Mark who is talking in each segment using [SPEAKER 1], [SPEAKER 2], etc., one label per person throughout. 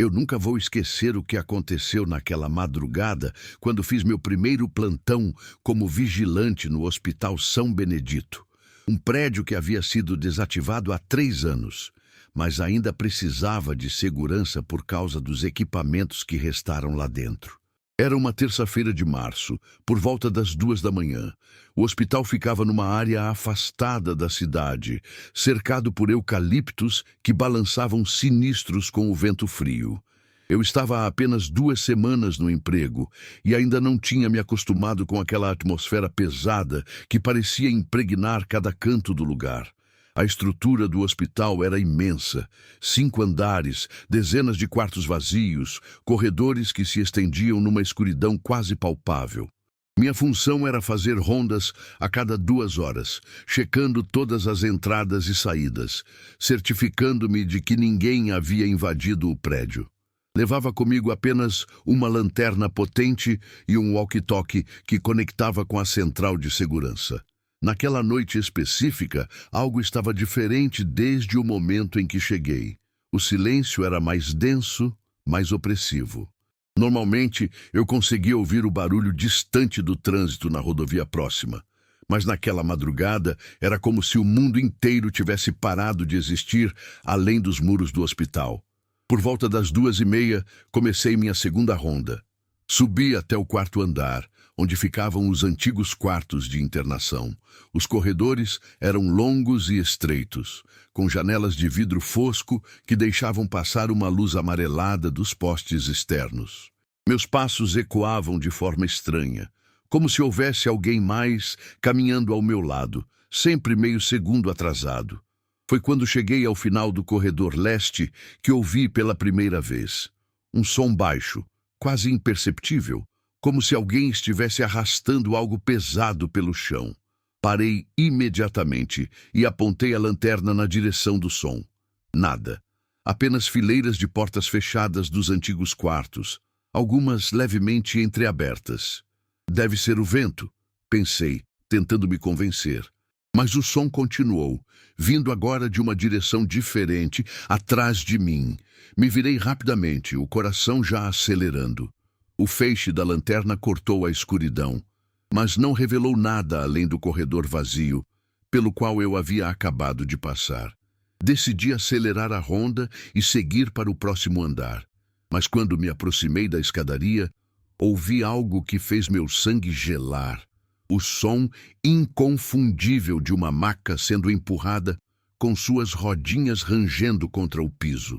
[SPEAKER 1] Eu nunca vou esquecer o que aconteceu naquela madrugada quando fiz meu primeiro plantão como vigilante no Hospital São Benedito. Um prédio que havia sido desativado há 3 anos, mas ainda precisava de segurança por causa dos equipamentos que restaram lá dentro. Era uma terça-feira de março, por volta das 2 da manhã. O hospital ficava numa área afastada da cidade, cercado por eucaliptos que balançavam sinistros com o vento frio. Eu estava há apenas 2 semanas no emprego e ainda não tinha me acostumado com aquela atmosfera pesada que parecia impregnar cada canto do lugar. A estrutura do hospital era imensa. 5 andares, dezenas de quartos vazios, corredores que se estendiam numa escuridão quase palpável. Minha função era fazer rondas a cada 2 horas, checando todas as entradas e saídas, certificando-me de que ninguém havia invadido o prédio. Levava comigo apenas uma lanterna potente e um walkie-talkie que conectava com a central de segurança. Naquela noite específica, algo estava diferente desde o momento em que cheguei. O silêncio era mais denso, mais opressivo. Normalmente, eu conseguia ouvir o barulho distante do trânsito na rodovia próxima. Mas naquela madrugada, era como se o mundo inteiro tivesse parado de existir além dos muros do hospital. Por volta das 2h30, comecei minha segunda ronda. Subi até o 4º andar, onde ficavam os antigos quartos de internação. Os corredores eram longos e estreitos, com janelas de vidro fosco que deixavam passar uma luz amarelada dos postes externos. Meus passos ecoavam de forma estranha, como se houvesse alguém mais caminhando ao meu lado, sempre meio segundo atrasado. Foi quando cheguei ao final do corredor leste que ouvi pela primeira vez um som baixo, quase imperceptível, como se alguém estivesse arrastando algo pesado pelo chão. Parei imediatamente e apontei a lanterna na direção do som. Nada. Apenas fileiras de portas fechadas dos antigos quartos, algumas levemente entreabertas. Deve ser o vento, pensei, tentando me convencer. Mas o som continuou, vindo agora de uma direção diferente, atrás de mim. Me virei rapidamente, o coração já acelerando. O feixe da lanterna cortou a escuridão, mas não revelou nada além do corredor vazio, pelo qual eu havia acabado de passar. Decidi acelerar a ronda e seguir para o próximo andar. Mas quando me aproximei da escadaria, ouvi algo que fez meu sangue gelar. O som inconfundível de uma maca sendo empurrada, com suas rodinhas rangendo contra o piso.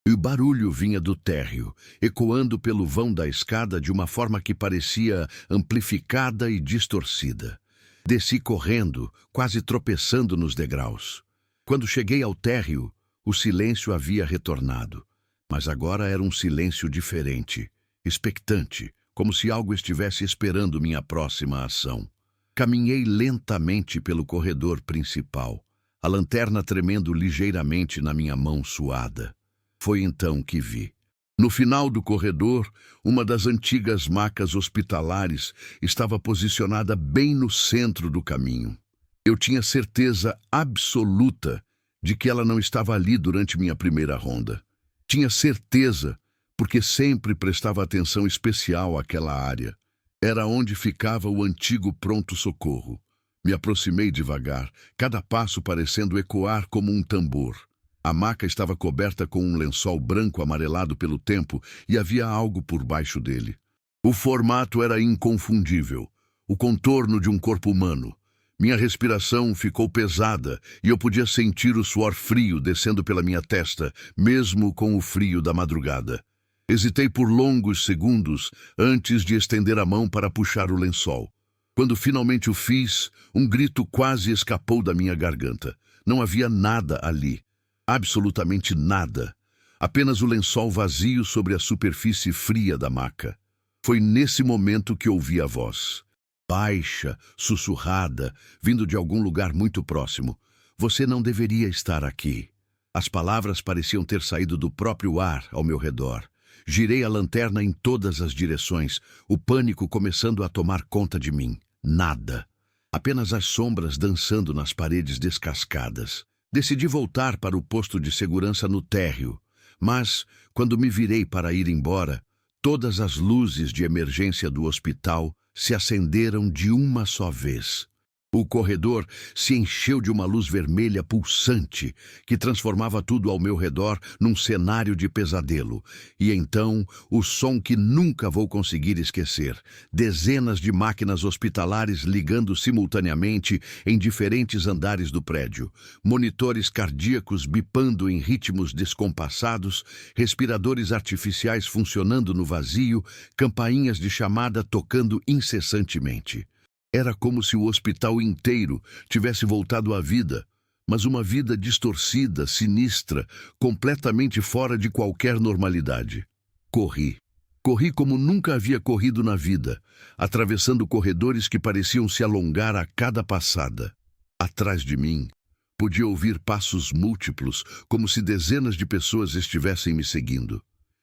[SPEAKER 1] E o barulho vinha do térreo, ecoando pelo vão da escada de uma forma que parecia amplificada e distorcida. Desci correndo, quase tropeçando nos degraus. Quando cheguei ao térreo, o silêncio havia retornado. Mas agora era um silêncio diferente, expectante, como se algo estivesse esperando minha próxima ação. Caminhei lentamente pelo corredor principal, a lanterna tremendo ligeiramente na minha mão suada. Foi então que vi. No final do corredor, uma das antigas macas hospitalares estava posicionada bem no centro do caminho. Eu tinha certeza absoluta de que ela não estava ali durante minha primeira ronda. Tinha certeza, porque sempre prestava atenção especial àquela área. Era onde ficava o antigo pronto-socorro. Me aproximei devagar, cada passo parecendo ecoar como um tambor. A maca estava coberta com um lençol branco amarelado pelo tempo e havia algo por baixo dele. O formato era inconfundível, o contorno de um corpo humano. Minha respiração ficou pesada e eu podia sentir o suor frio descendo pela minha testa, mesmo com o frio da madrugada. Hesitei por longos segundos antes de estender a mão para puxar o lençol. Quando finalmente o fiz, um grito quase escapou da minha garganta. Não havia nada ali. Absolutamente nada. Apenas o lençol vazio sobre a superfície fria da maca. Foi nesse momento que ouvi a voz. Baixa, sussurrada, vindo de algum lugar muito próximo. Você não deveria estar aqui. As palavras pareciam ter saído do próprio ar ao meu redor. Girei a lanterna em todas as direções, o pânico começando a tomar conta de mim. Nada. Apenas as sombras dançando nas paredes descascadas. Decidi voltar para o posto de segurança no térreo, Mas, quando me virei para ir embora, todas as luzes de emergência do hospital se acenderam de uma só vez. O corredor se encheu de uma luz vermelha pulsante que transformava tudo ao meu redor num cenário de pesadelo. E então, o som que nunca vou conseguir esquecer. Dezenas de máquinas hospitalares ligando simultaneamente em diferentes andares do prédio. Monitores cardíacos bipando em ritmos descompassados, respiradores artificiais funcionando no vazio, campainhas de chamada tocando incessantemente. Era como se o hospital inteiro tivesse voltado à vida, mas uma vida distorcida, sinistra, completamente fora de qualquer normalidade. Corri. Corri como nunca havia corrido na vida, atravessando corredores que pareciam se alongar a cada passada. Atrás de mim, podia ouvir passos múltiplos, como se dezenas de pessoas estivessem me seguindo.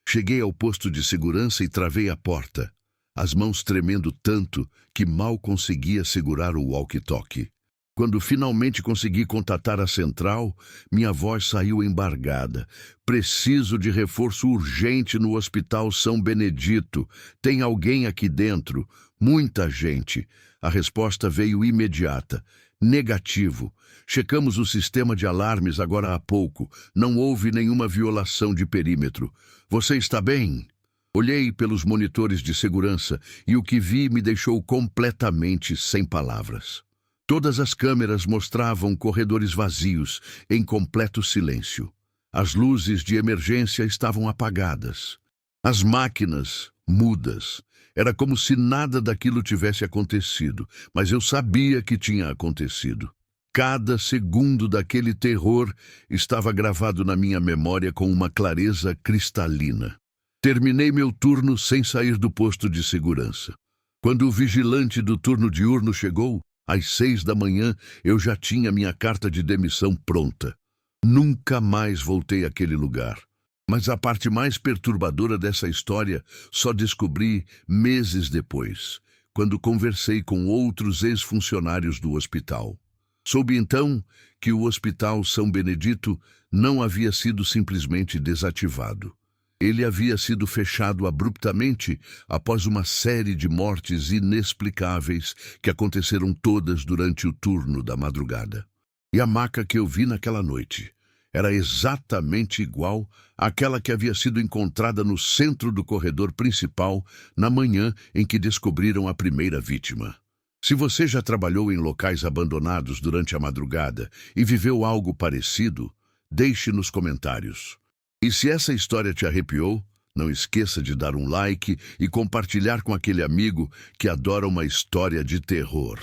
[SPEAKER 1] Cheguei ao posto de segurança e travei a porta, as mãos tremendo tanto que mal conseguia segurar o walkie-talkie. Quando finalmente consegui contatar a central, minha voz saiu embargada. Preciso de reforço urgente no Hospital São Benedito. Tem alguém aqui dentro? Muita gente. A resposta veio imediata. Negativo. Checamos o sistema de alarmes agora há pouco. Não houve nenhuma violação de perímetro. Você está bem? Olhei pelos monitores de segurança e o que vi me deixou completamente sem palavras. Todas as câmeras mostravam corredores vazios, em completo silêncio. As luzes de emergência estavam apagadas. As máquinas, mudas. Era como se nada daquilo tivesse acontecido, mas eu sabia que tinha acontecido. Cada segundo daquele terror estava gravado na minha memória com uma clareza cristalina. Terminei meu turno sem sair do posto de segurança. Quando o vigilante do turno diurno chegou, às 6 da manhã, eu já tinha minha carta de demissão pronta. Nunca mais voltei àquele lugar. Mas a parte mais perturbadora dessa história só descobri meses depois, quando conversei com outros ex-funcionários do hospital. Soube então que o Hospital São Benedito não havia sido simplesmente desativado. Ele havia sido fechado abruptamente após uma série de mortes inexplicáveis que aconteceram todas durante o turno da madrugada. E a maca que eu vi naquela noite era exatamente igual àquela que havia sido encontrada no centro do corredor principal na manhã em que descobriram a primeira vítima. Se você já trabalhou em locais abandonados durante a madrugada e viveu algo parecido, deixe nos comentários. E se essa história te arrepiou, não esqueça de dar um like e compartilhar com aquele amigo que adora uma história de terror.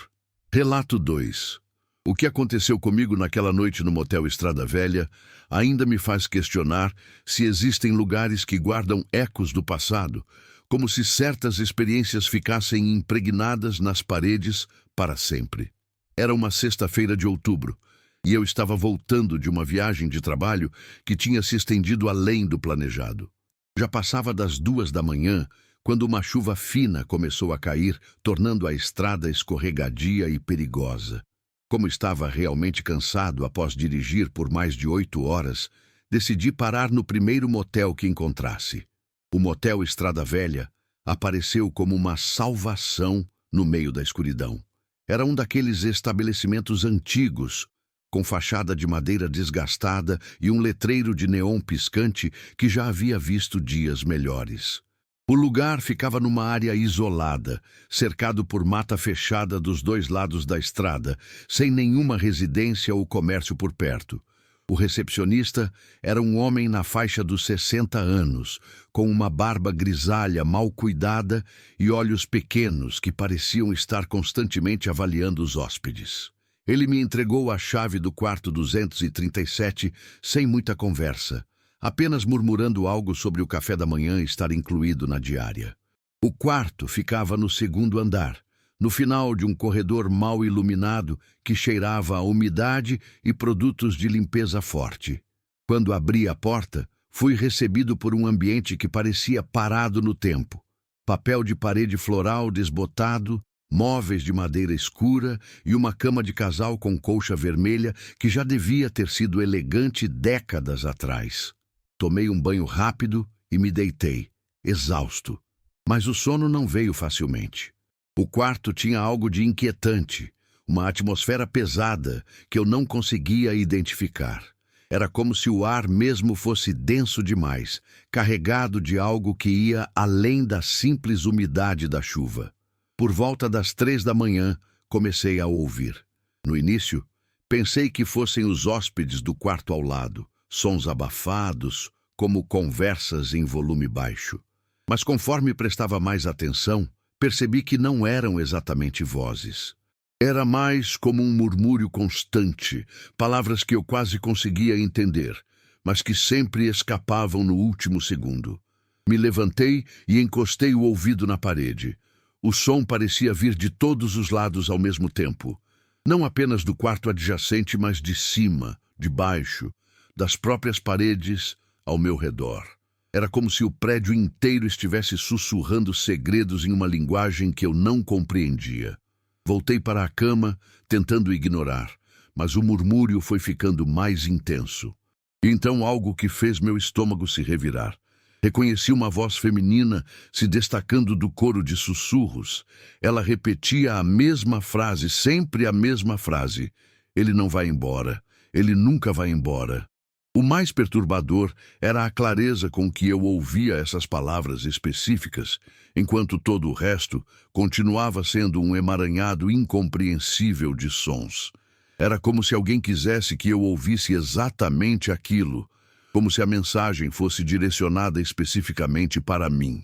[SPEAKER 1] Relato 2. O que aconteceu comigo naquela noite no motel Estrada Velha ainda me faz questionar se existem lugares que guardam ecos do passado, como se certas experiências ficassem impregnadas nas paredes para sempre. Era uma sexta-feira de outubro, e eu estava voltando de uma viagem de trabalho que tinha se estendido além do planejado. Já passava das 2 da manhã, quando uma chuva fina começou a cair, tornando a estrada escorregadia e perigosa. Como estava realmente cansado após dirigir por mais de 8 horas, decidi parar no primeiro motel que encontrasse. O motel Estrada Velha apareceu como uma salvação no meio da escuridão. Era um daqueles estabelecimentos antigos, com fachada de madeira desgastada e um letreiro de neon piscante que já havia visto dias melhores. O lugar ficava numa área isolada, cercado por mata fechada dos 2 lados da estrada, sem nenhuma residência ou comércio por perto. O recepcionista era um homem na faixa dos 60 anos, com uma barba grisalha mal cuidada e olhos pequenos que pareciam estar constantemente avaliando os hóspedes. Ele me entregou a chave do quarto 237 sem muita conversa, apenas murmurando algo sobre o café da manhã estar incluído na diária. O quarto ficava no 2º andar, no final de um corredor mal iluminado que cheirava a umidade e produtos de limpeza forte. Quando abri a porta, fui recebido por um ambiente que parecia parado no tempo. Papel de parede floral desbotado, móveis de madeira escura e uma cama de casal com colcha vermelha que já devia ter sido elegante décadas atrás. Tomei um banho rápido e me deitei, exausto. Mas o sono não veio facilmente. O quarto tinha algo de inquietante, uma atmosfera pesada que eu não conseguia identificar. Era como se o ar mesmo fosse denso demais, carregado de algo que ia além da simples umidade da chuva. Por volta das 3 da manhã, comecei a ouvir. No início, pensei que fossem os hóspedes do quarto ao lado, sons abafados, como conversas em volume baixo. Mas conforme prestava mais atenção, percebi que não eram exatamente vozes. Era mais como um murmúrio constante, palavras que eu quase conseguia entender, mas que sempre escapavam no último segundo. Me levantei e encostei o ouvido na parede. O som parecia vir de todos os lados ao mesmo tempo. Não apenas do quarto adjacente, mas de cima, de baixo, das próprias paredes ao meu redor. Era como se o prédio inteiro estivesse sussurrando segredos em uma linguagem que eu não compreendia. Voltei para a cama, tentando ignorar, mas o murmúrio foi ficando mais intenso. E então algo que fez meu estômago se revirar. Reconheci uma voz feminina se destacando do coro de sussurros. Ela repetia a mesma frase, sempre a mesma frase. Ele não vai embora. Ele nunca vai embora. O mais perturbador era a clareza com que eu ouvia essas palavras específicas, enquanto todo o resto continuava sendo um emaranhado incompreensível de sons. Era como se alguém quisesse que eu ouvisse exatamente aquilo, como se a mensagem fosse direcionada especificamente para mim.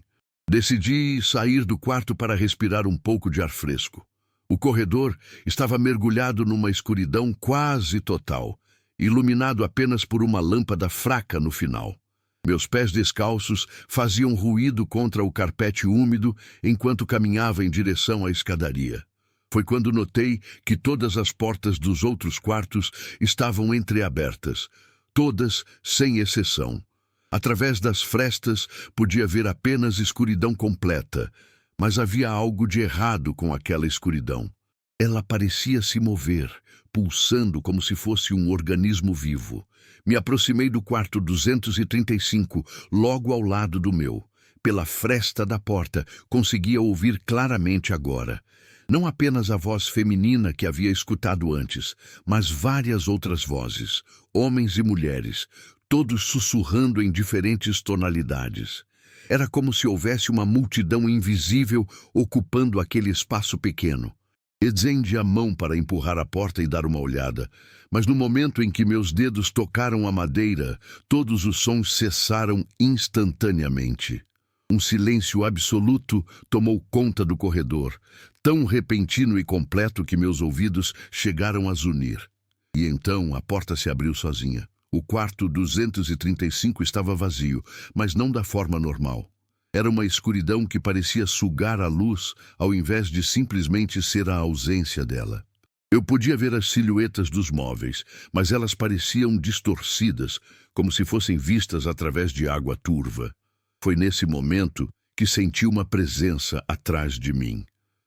[SPEAKER 1] Decidi sair do quarto para respirar um pouco de ar fresco. O corredor estava mergulhado numa escuridão quase total, iluminado apenas por uma lâmpada fraca no final. Meus pés descalços faziam ruído contra o carpete úmido enquanto caminhava em direção à escadaria. Foi quando notei que todas as portas dos outros quartos estavam entreabertas, todas sem exceção. Através das frestas podia ver apenas escuridão completa, mas havia algo de errado com aquela escuridão. Ela parecia se mover, pulsando como se fosse um organismo vivo. Me aproximei do quarto 235, logo ao lado do meu. Pela fresta da porta, conseguia ouvir claramente agora. Não apenas a voz feminina que havia escutado antes, mas várias outras vozes, homens e mulheres, todos sussurrando em diferentes tonalidades. Era como se houvesse uma multidão invisível ocupando aquele espaço pequeno. Estendi a mão para empurrar a porta e dar uma olhada, mas no momento em que meus dedos tocaram a madeira, todos os sons cessaram instantaneamente. Um silêncio absoluto tomou conta do corredor, tão repentino e completo que meus ouvidos chegaram a zunir. E então a porta se abriu sozinha. O quarto 235 estava vazio, mas não da forma normal. Era uma escuridão que parecia sugar a luz, ao invés de simplesmente ser a ausência dela. Eu podia ver as silhuetas dos móveis, mas elas pareciam distorcidas, como se fossem vistas através de água turva. Foi nesse momento que senti uma presença atrás de mim.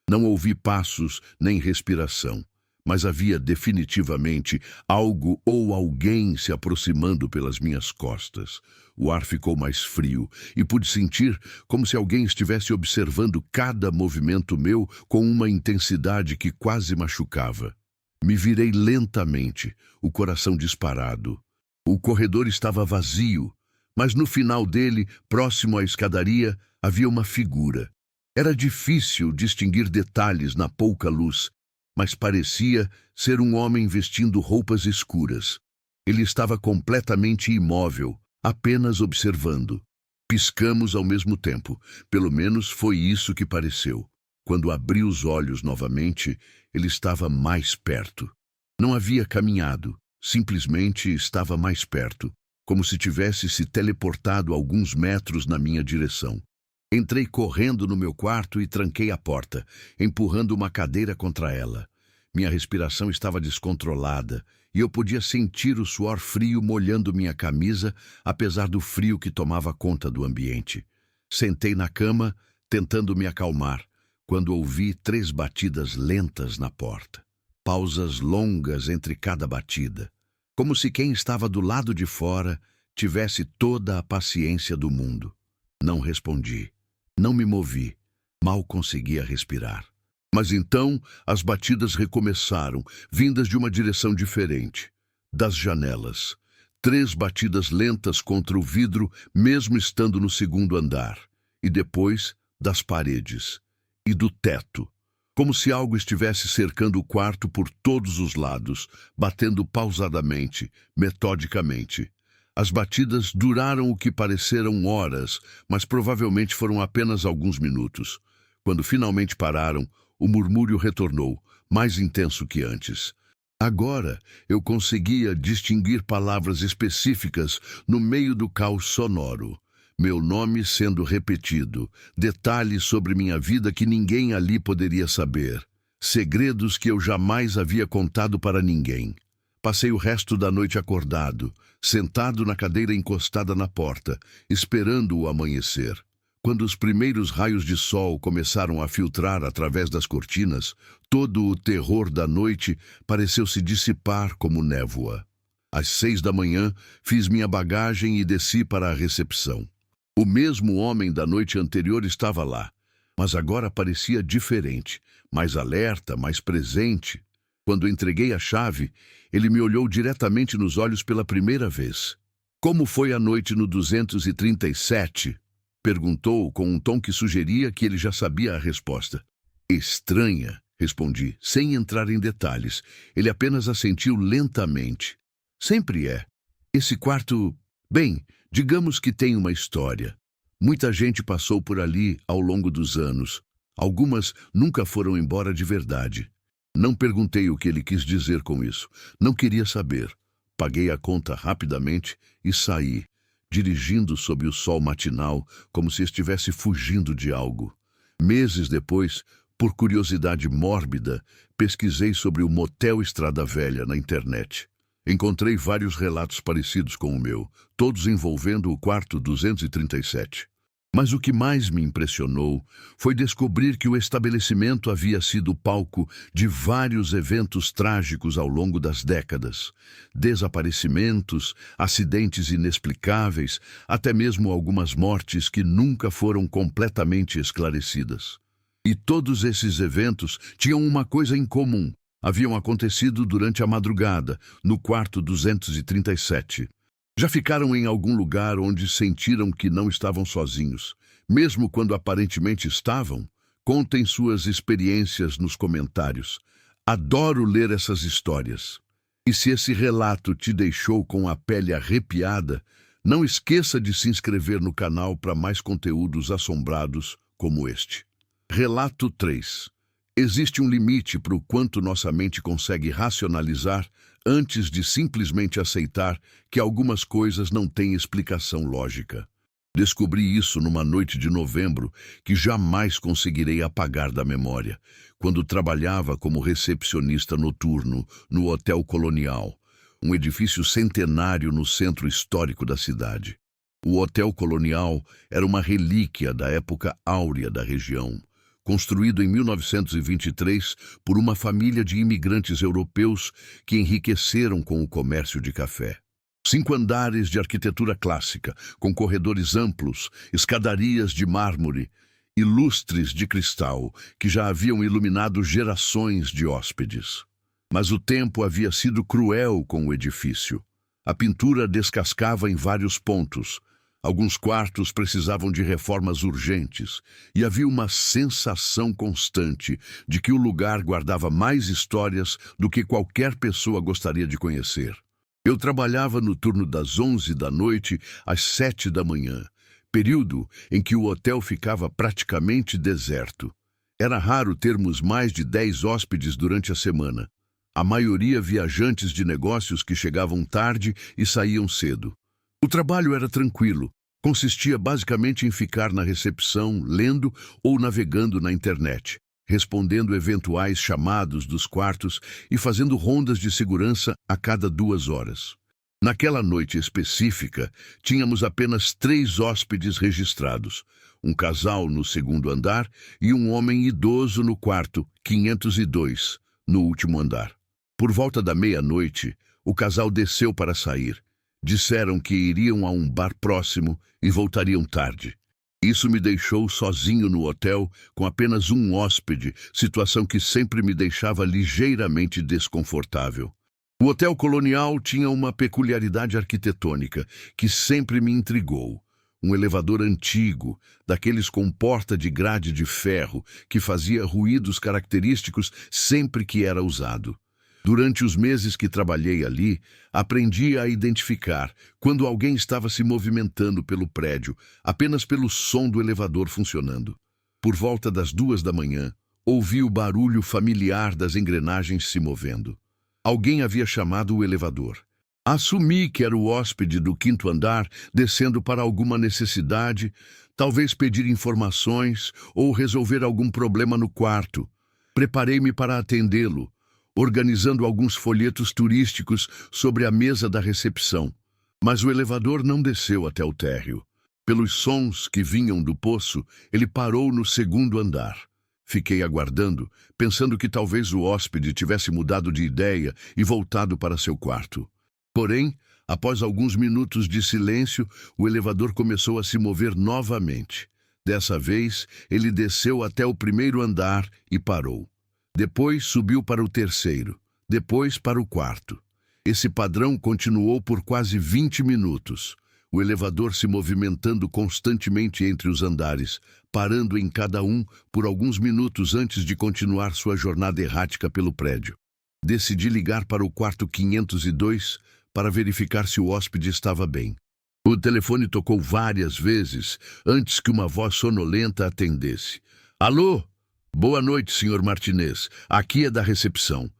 [SPEAKER 1] Não ouvi passos nem respiração, mas havia definitivamente algo ou alguém se aproximando pelas minhas costas. O ar ficou mais frio e pude sentir como se alguém estivesse observando cada movimento meu com uma intensidade que quase machucava. Me virei lentamente, o coração disparado. O corredor estava vazio, mas no final dele, próximo à escadaria, havia uma figura. Era difícil distinguir detalhes na pouca luz, mas parecia ser um homem vestindo roupas escuras. Ele estava completamente imóvel, apenas observando. Piscamos ao mesmo tempo, pelo menos foi isso que pareceu. Quando abri os olhos novamente, ele estava mais perto. Não havia caminhado, simplesmente estava mais perto, como se tivesse se teleportado alguns metros na minha direção. Entrei correndo no meu quarto e tranquei a porta, empurrando uma cadeira contra ela. Minha respiração estava descontrolada e eu podia sentir o suor frio molhando minha camisa, apesar do frio que tomava conta do ambiente. Sentei na cama, tentando me acalmar, quando ouvi 3 batidas lentas na porta. Pausas longas entre cada batida, como se quem estava do lado de fora tivesse toda a paciência do mundo. Não respondi. Não me movi. Mal conseguia respirar. Mas então as batidas recomeçaram, vindas de uma direção diferente. Das janelas. 3 batidas lentas contra o vidro, mesmo estando no segundo andar. E depois, das paredes. E do teto. Como se algo estivesse cercando o quarto por todos os lados, batendo pausadamente, metodicamente. As batidas duraram o que pareceram horas, mas provavelmente foram apenas alguns minutos. Quando finalmente pararam, o murmúrio retornou, mais intenso que antes. Agora eu conseguia distinguir palavras específicas no meio do caos sonoro. Meu nome sendo repetido, detalhes sobre minha vida que ninguém ali poderia saber, segredos que eu jamais havia contado para ninguém. Passei o resto da noite acordado, sentado na cadeira encostada na porta, esperando o amanhecer. Quando os primeiros raios de sol começaram a filtrar através das cortinas, todo o terror da noite pareceu se dissipar como névoa. Às 6 da manhã, fiz minha bagagem e desci para a recepção. O mesmo homem da noite anterior estava lá, mas agora parecia diferente, mais alerta, mais presente. Quando entreguei a chave, ele me olhou diretamente nos olhos pela primeira vez. "Como foi a noite no 237?" Perguntou com um tom que sugeria que ele já sabia a resposta. "Estranha", respondi, sem entrar em detalhes. Ele apenas assentiu lentamente. "Sempre é. Esse quarto... Bem, digamos que tem uma história. Muita gente passou por ali ao longo dos anos. Algumas nunca foram embora de verdade." Não perguntei o que ele quis dizer com isso. Não queria saber. Paguei a conta rapidamente e saí, dirigindo sob o sol matinal, como se estivesse fugindo de algo. Meses depois, por curiosidade mórbida, pesquisei sobre o Motel Estrada Velha na internet. Encontrei vários relatos parecidos com o meu, todos envolvendo o quarto 237. Mas o que mais me impressionou foi descobrir que o estabelecimento havia sido palco de vários eventos trágicos ao longo das décadas. Desaparecimentos, acidentes inexplicáveis, até mesmo algumas mortes que nunca foram completamente esclarecidas. E todos esses eventos tinham uma coisa em comum. Haviam acontecido durante a madrugada, no quarto 237. Já ficaram em algum lugar onde sentiram que não estavam sozinhos, mesmo quando aparentemente estavam? Contem suas experiências nos comentários. Adoro ler essas histórias. E se esse relato te deixou com a pele arrepiada, não esqueça de se inscrever no canal para mais conteúdos assombrados como este. Relato 3. Existe um limite para o quanto nossa mente consegue racionalizar antes de simplesmente aceitar que algumas coisas não têm explicação lógica. Descobri isso numa noite de novembro que jamais conseguirei apagar da memória, quando trabalhava como recepcionista noturno no Hotel Colonial, um edifício centenário no centro histórico da cidade. O Hotel Colonial era uma relíquia da época áurea da região, construído em 1923 por uma família de imigrantes europeus que enriqueceram com o comércio de café. 5 andares de arquitetura clássica, com corredores amplos, escadarias de mármore e lustres de cristal que já haviam iluminado gerações de hóspedes. Mas o tempo havia sido cruel com o edifício. A pintura descascava em vários pontos. Alguns quartos precisavam de reformas urgentes, e havia uma sensação constante de que o lugar guardava mais histórias do que qualquer pessoa gostaria de conhecer. Eu trabalhava no turno das 11 da noite às 7 da manhã, período em que o hotel ficava praticamente deserto. Era raro termos mais de 10 hóspedes durante a semana. A maioria viajantes de negócios que chegavam tarde e saíam cedo. O trabalho era tranquilo, consistia basicamente em ficar na recepção, lendo ou navegando na internet, respondendo eventuais chamados dos quartos e fazendo rondas de segurança a cada 2 horas. Naquela noite específica, tínhamos apenas 3 hóspedes registrados, um casal no segundo andar e um homem idoso no quarto 502, no último andar. Por volta da meia-noite, o casal desceu para sair. Disseram que iriam a um bar próximo e voltariam tarde. Isso me deixou sozinho no hotel, com apenas um hóspede, situação que sempre me deixava ligeiramente desconfortável. O Hotel Colonial tinha uma peculiaridade arquitetônica que sempre me intrigou. Um elevador antigo, daqueles com porta de grade de ferro, que fazia ruídos característicos sempre que era usado. Durante os meses que trabalhei ali, aprendi a identificar quando alguém estava se movimentando pelo prédio, apenas pelo som do elevador funcionando. Por volta das 2 da manhã, ouvi o barulho familiar das engrenagens se movendo. Alguém havia chamado o elevador. Assumi que era o hóspede do 5º andar descendo para alguma necessidade, talvez pedir informações ou resolver algum problema no quarto. Preparei-me para atendê-lo, organizando alguns folhetos turísticos sobre a mesa da recepção. Mas o elevador não desceu até o térreo. Pelos sons que vinham do poço, ele parou no 2º andar. Fiquei aguardando, pensando que talvez o hóspede tivesse mudado de ideia e voltado para seu quarto. Porém, após alguns minutos de silêncio, o elevador começou a se mover novamente. Dessa vez, ele desceu até o 1º andar e parou. Depois subiu para o 3º, depois para o 4º. Esse padrão continuou por quase 20 minutos. O elevador se movimentando constantemente entre os andares, parando em cada um por alguns minutos antes de continuar sua jornada errática pelo prédio. Decidi ligar para o quarto 502 para verificar se o hóspede estava bem. O telefone tocou várias vezes antes que uma voz sonolenta atendesse. Alô? Boa noite, Sr. Martinez. Aqui é da recepção.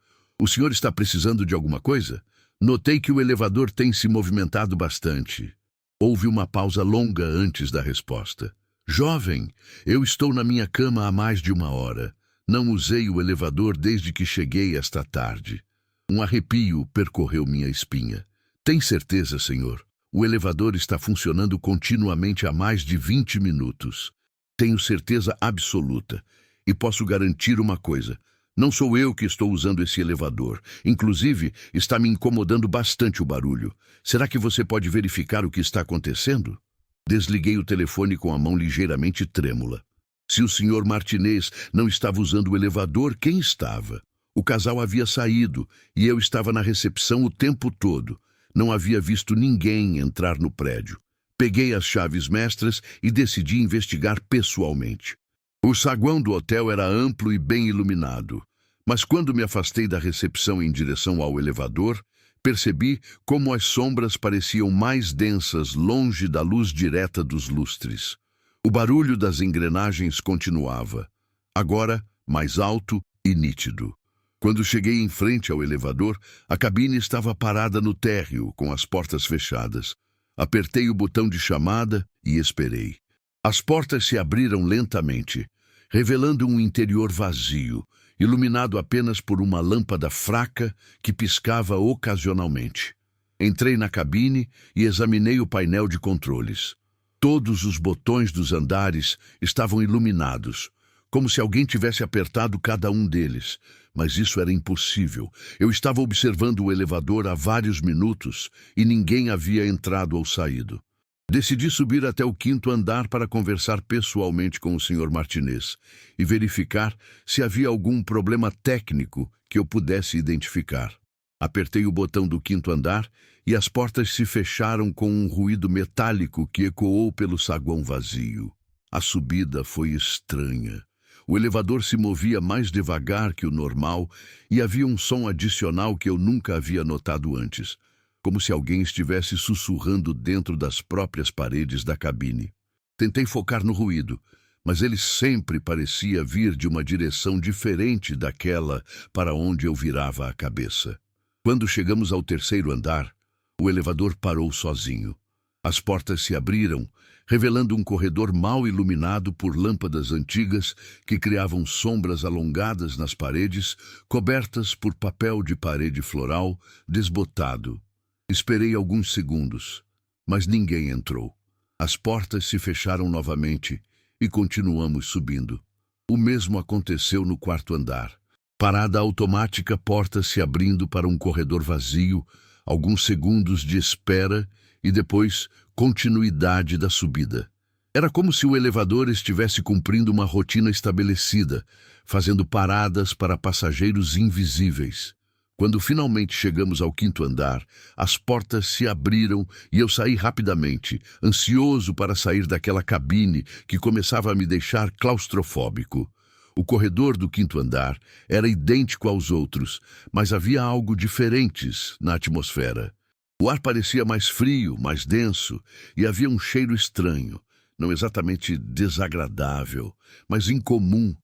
[SPEAKER 1] O senhor está precisando de alguma coisa? Notei que o elevador tem se movimentado bastante. Houve uma pausa longa antes da resposta. Jovem, eu estou na minha cama há mais de 1 hora. Não usei o elevador desde que cheguei esta tarde. Um arrepio percorreu minha espinha. Tem certeza, senhor? O elevador está funcionando continuamente há mais de 20 minutos. Tenho certeza absoluta. E posso garantir uma coisa. Não sou eu que estou usando esse elevador. Inclusive, está me incomodando bastante o barulho. Será que você pode verificar o que está acontecendo? Desliguei o telefone com a mão ligeiramente trêmula. Se o Sr. Martinez não estava usando o elevador, quem estava? O casal havia saído e eu estava na recepção o tempo todo. Não havia visto ninguém entrar no prédio. Peguei as chaves mestras e decidi investigar pessoalmente. O saguão do hotel era amplo e bem iluminado, mas quando me afastei da recepção em direção ao elevador, percebi como as sombras pareciam mais densas longe da luz direta dos lustres. O barulho das engrenagens continuava, agora mais alto e nítido. Quando cheguei em frente ao elevador, a cabine estava parada no térreo, com as portas fechadas. Apertei o botão de chamada e esperei. As portas se abriram lentamente, revelando um interior vazio, iluminado apenas por uma lâmpada fraca que piscava ocasionalmente. Entrei na cabine e examinei o painel de controles. Todos os botões dos andares estavam iluminados, como se alguém tivesse apertado cada um deles. Mas isso era impossível. Eu estava observando o elevador há vários minutos e ninguém havia entrado ou saído. Decidi subir até o 5º andar para conversar pessoalmente com o Sr. Martinez e verificar se havia algum problema técnico que eu pudesse identificar. Apertei o botão do 5º andar e as portas se fecharam com um ruído metálico que ecoou pelo saguão vazio. A subida foi estranha. O elevador se movia mais devagar que o normal e havia um som adicional que eu nunca havia notado antes, como se alguém estivesse sussurrando dentro das próprias paredes da cabine. Tentei focar no ruído, mas ele sempre parecia vir de uma direção diferente daquela para onde eu virava a cabeça. Quando chegamos ao 3º andar, o elevador parou sozinho. As portas se abriram, revelando um corredor mal iluminado por lâmpadas antigas que criavam sombras alongadas nas paredes, cobertas por papel de parede floral desbotado. Esperei alguns segundos, mas ninguém entrou. As portas se fecharam novamente e continuamos subindo. O mesmo aconteceu no 4º andar. Parada automática, portas se abrindo para um corredor vazio, alguns segundos de espera e depois continuidade da subida. Era como se o elevador estivesse cumprindo uma rotina estabelecida, fazendo paradas para passageiros invisíveis. Quando finalmente chegamos ao 5º andar, as portas se abriram e eu saí rapidamente, ansioso para sair daquela cabine que começava a me deixar claustrofóbico. O corredor do 5º andar era idêntico aos outros, mas havia algo diferente na atmosfera. O ar parecia mais frio, mais denso, e havia um cheiro estranho, não exatamente desagradável, mas incomum.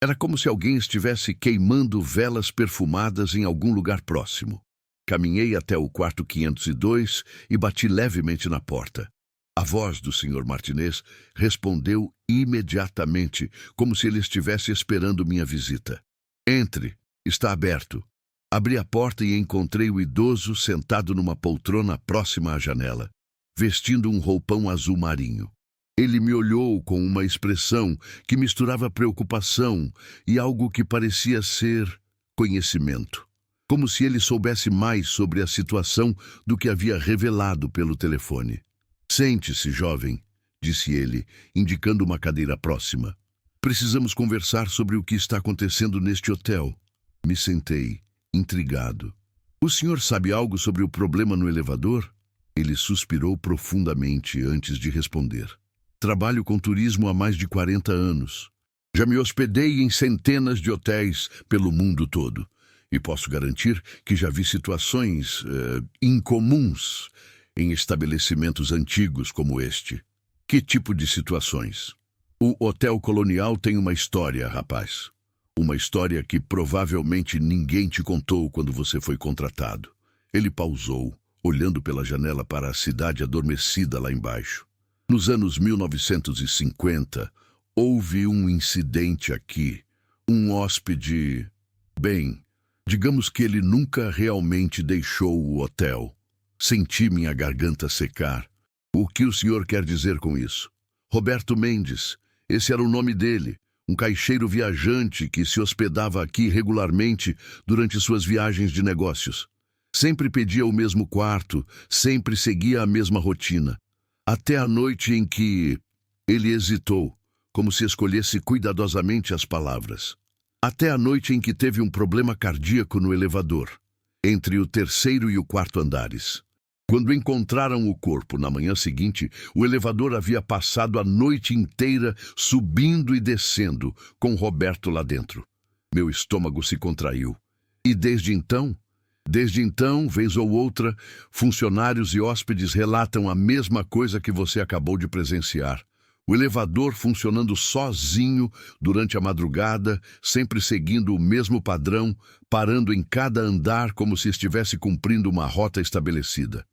[SPEAKER 1] Era como se alguém estivesse queimando velas perfumadas em algum lugar próximo. Caminhei até o quarto 502 e bati levemente na porta. A voz do Sr. Martinez respondeu imediatamente, como se ele estivesse esperando minha visita. Entre, está aberto. Abri a porta e encontrei o idoso sentado numa poltrona próxima à janela, vestindo um roupão azul marinho. Ele me olhou com uma expressão que misturava preocupação e algo que parecia ser conhecimento, como se ele soubesse mais sobre a situação do que havia revelado pelo telefone. Sente-se, jovem, disse ele, indicando uma cadeira próxima. Precisamos conversar sobre o que está acontecendo neste hotel. Me sentei, intrigado. O senhor sabe algo sobre o problema no elevador? Ele suspirou profundamente antes de responder. Trabalho com turismo há mais de 40 anos. Já me hospedei em centenas de hotéis pelo mundo todo. E posso garantir que já vi situações incomuns em estabelecimentos antigos como este. Que tipo de situações? O Hotel Colonial tem uma história, rapaz. Uma história que provavelmente ninguém te contou quando você foi contratado. Ele pausou, olhando pela janela para a cidade adormecida lá embaixo. Nos anos 1950, houve um incidente aqui. Um hóspede... Bem, digamos que ele nunca realmente deixou o hotel. Senti minha garganta secar. O que o senhor quer dizer com isso? Roberto Mendes, esse era o nome dele. Um caixeiro viajante que se hospedava aqui regularmente durante suas viagens de negócios. Sempre pedia o mesmo quarto, sempre seguia a mesma rotina. Até a noite em que ele hesitou, como se escolhesse cuidadosamente as palavras. Até a noite em que teve um problema cardíaco no elevador, entre o 3º e o 4º andares. Quando encontraram o corpo na manhã seguinte, o elevador havia passado a noite inteira subindo e descendo, com Roberto lá dentro. Meu estômago se contraiu. E desde então, vez ou outra, funcionários e hóspedes relatam a mesma coisa que você acabou de presenciar. O elevador funcionando sozinho durante a madrugada, sempre seguindo o mesmo padrão, parando em cada andar como se estivesse cumprindo uma rota estabelecida.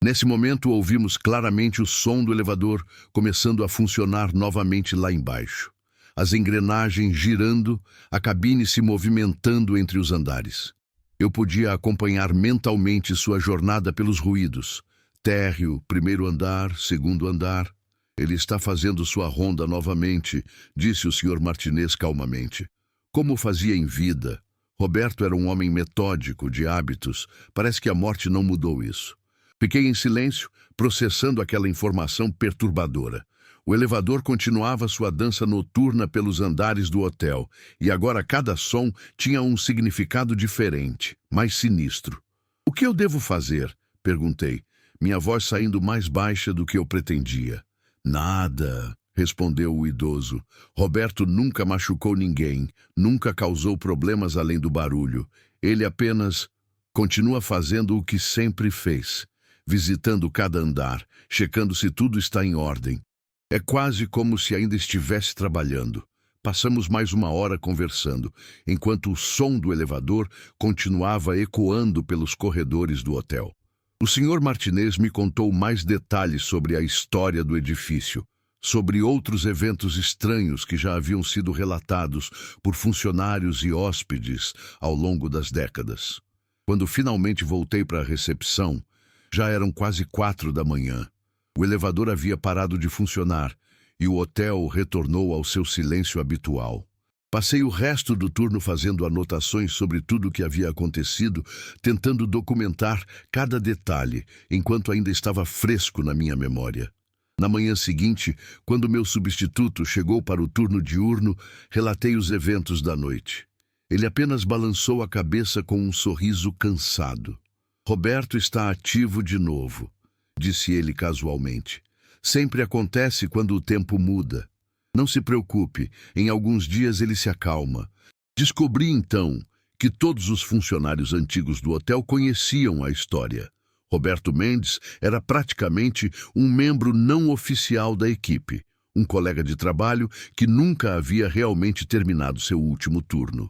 [SPEAKER 1] Nesse momento, ouvimos claramente o som do elevador começando a funcionar novamente lá embaixo. As engrenagens girando, a cabine se movimentando entre os andares. Eu podia acompanhar mentalmente sua jornada pelos ruídos. Térreo, 1º andar, 2º andar. Ele está fazendo sua ronda novamente, disse o Sr. Martinez calmamente. Como fazia em vida. Roberto era um homem metódico, de hábitos. Parece que a morte não mudou isso. Fiquei em silêncio, processando aquela informação perturbadora. O elevador continuava sua dança noturna pelos andares do hotel, e agora cada som tinha um significado diferente, mais sinistro. O que eu devo fazer? Perguntei, minha voz saindo mais baixa do que eu pretendia. Nada, respondeu o idoso. Roberto nunca machucou ninguém, nunca causou problemas além do barulho. Ele apenas continua fazendo o que sempre fez, visitando cada andar, checando se tudo está em ordem. É quase como se ainda estivesse trabalhando. Passamos mais 1 hora conversando, enquanto o som do elevador continuava ecoando pelos corredores do hotel. O Sr. Martinez me contou mais detalhes sobre a história do edifício, sobre outros eventos estranhos que já haviam sido relatados por funcionários e hóspedes ao longo das décadas. Quando finalmente voltei para a recepção, já eram quase 4 da manhã. O elevador havia parado de funcionar e o hotel retornou ao seu silêncio habitual. Passei o resto do turno fazendo anotações sobre tudo o que havia acontecido, tentando documentar cada detalhe, enquanto ainda estava fresco na minha memória. Na manhã seguinte, quando meu substituto chegou para o turno diurno, relatei os eventos da noite. Ele apenas balançou a cabeça com um sorriso cansado. Roberto está ativo de novo, disse ele casualmente. Sempre acontece quando o tempo muda. Não se preocupe, em alguns dias ele se acalma. Descobri então que todos os funcionários antigos do hotel conheciam a história. Roberto Mendes era praticamente um membro não oficial da equipe, um colega de trabalho que nunca havia realmente terminado seu último turno.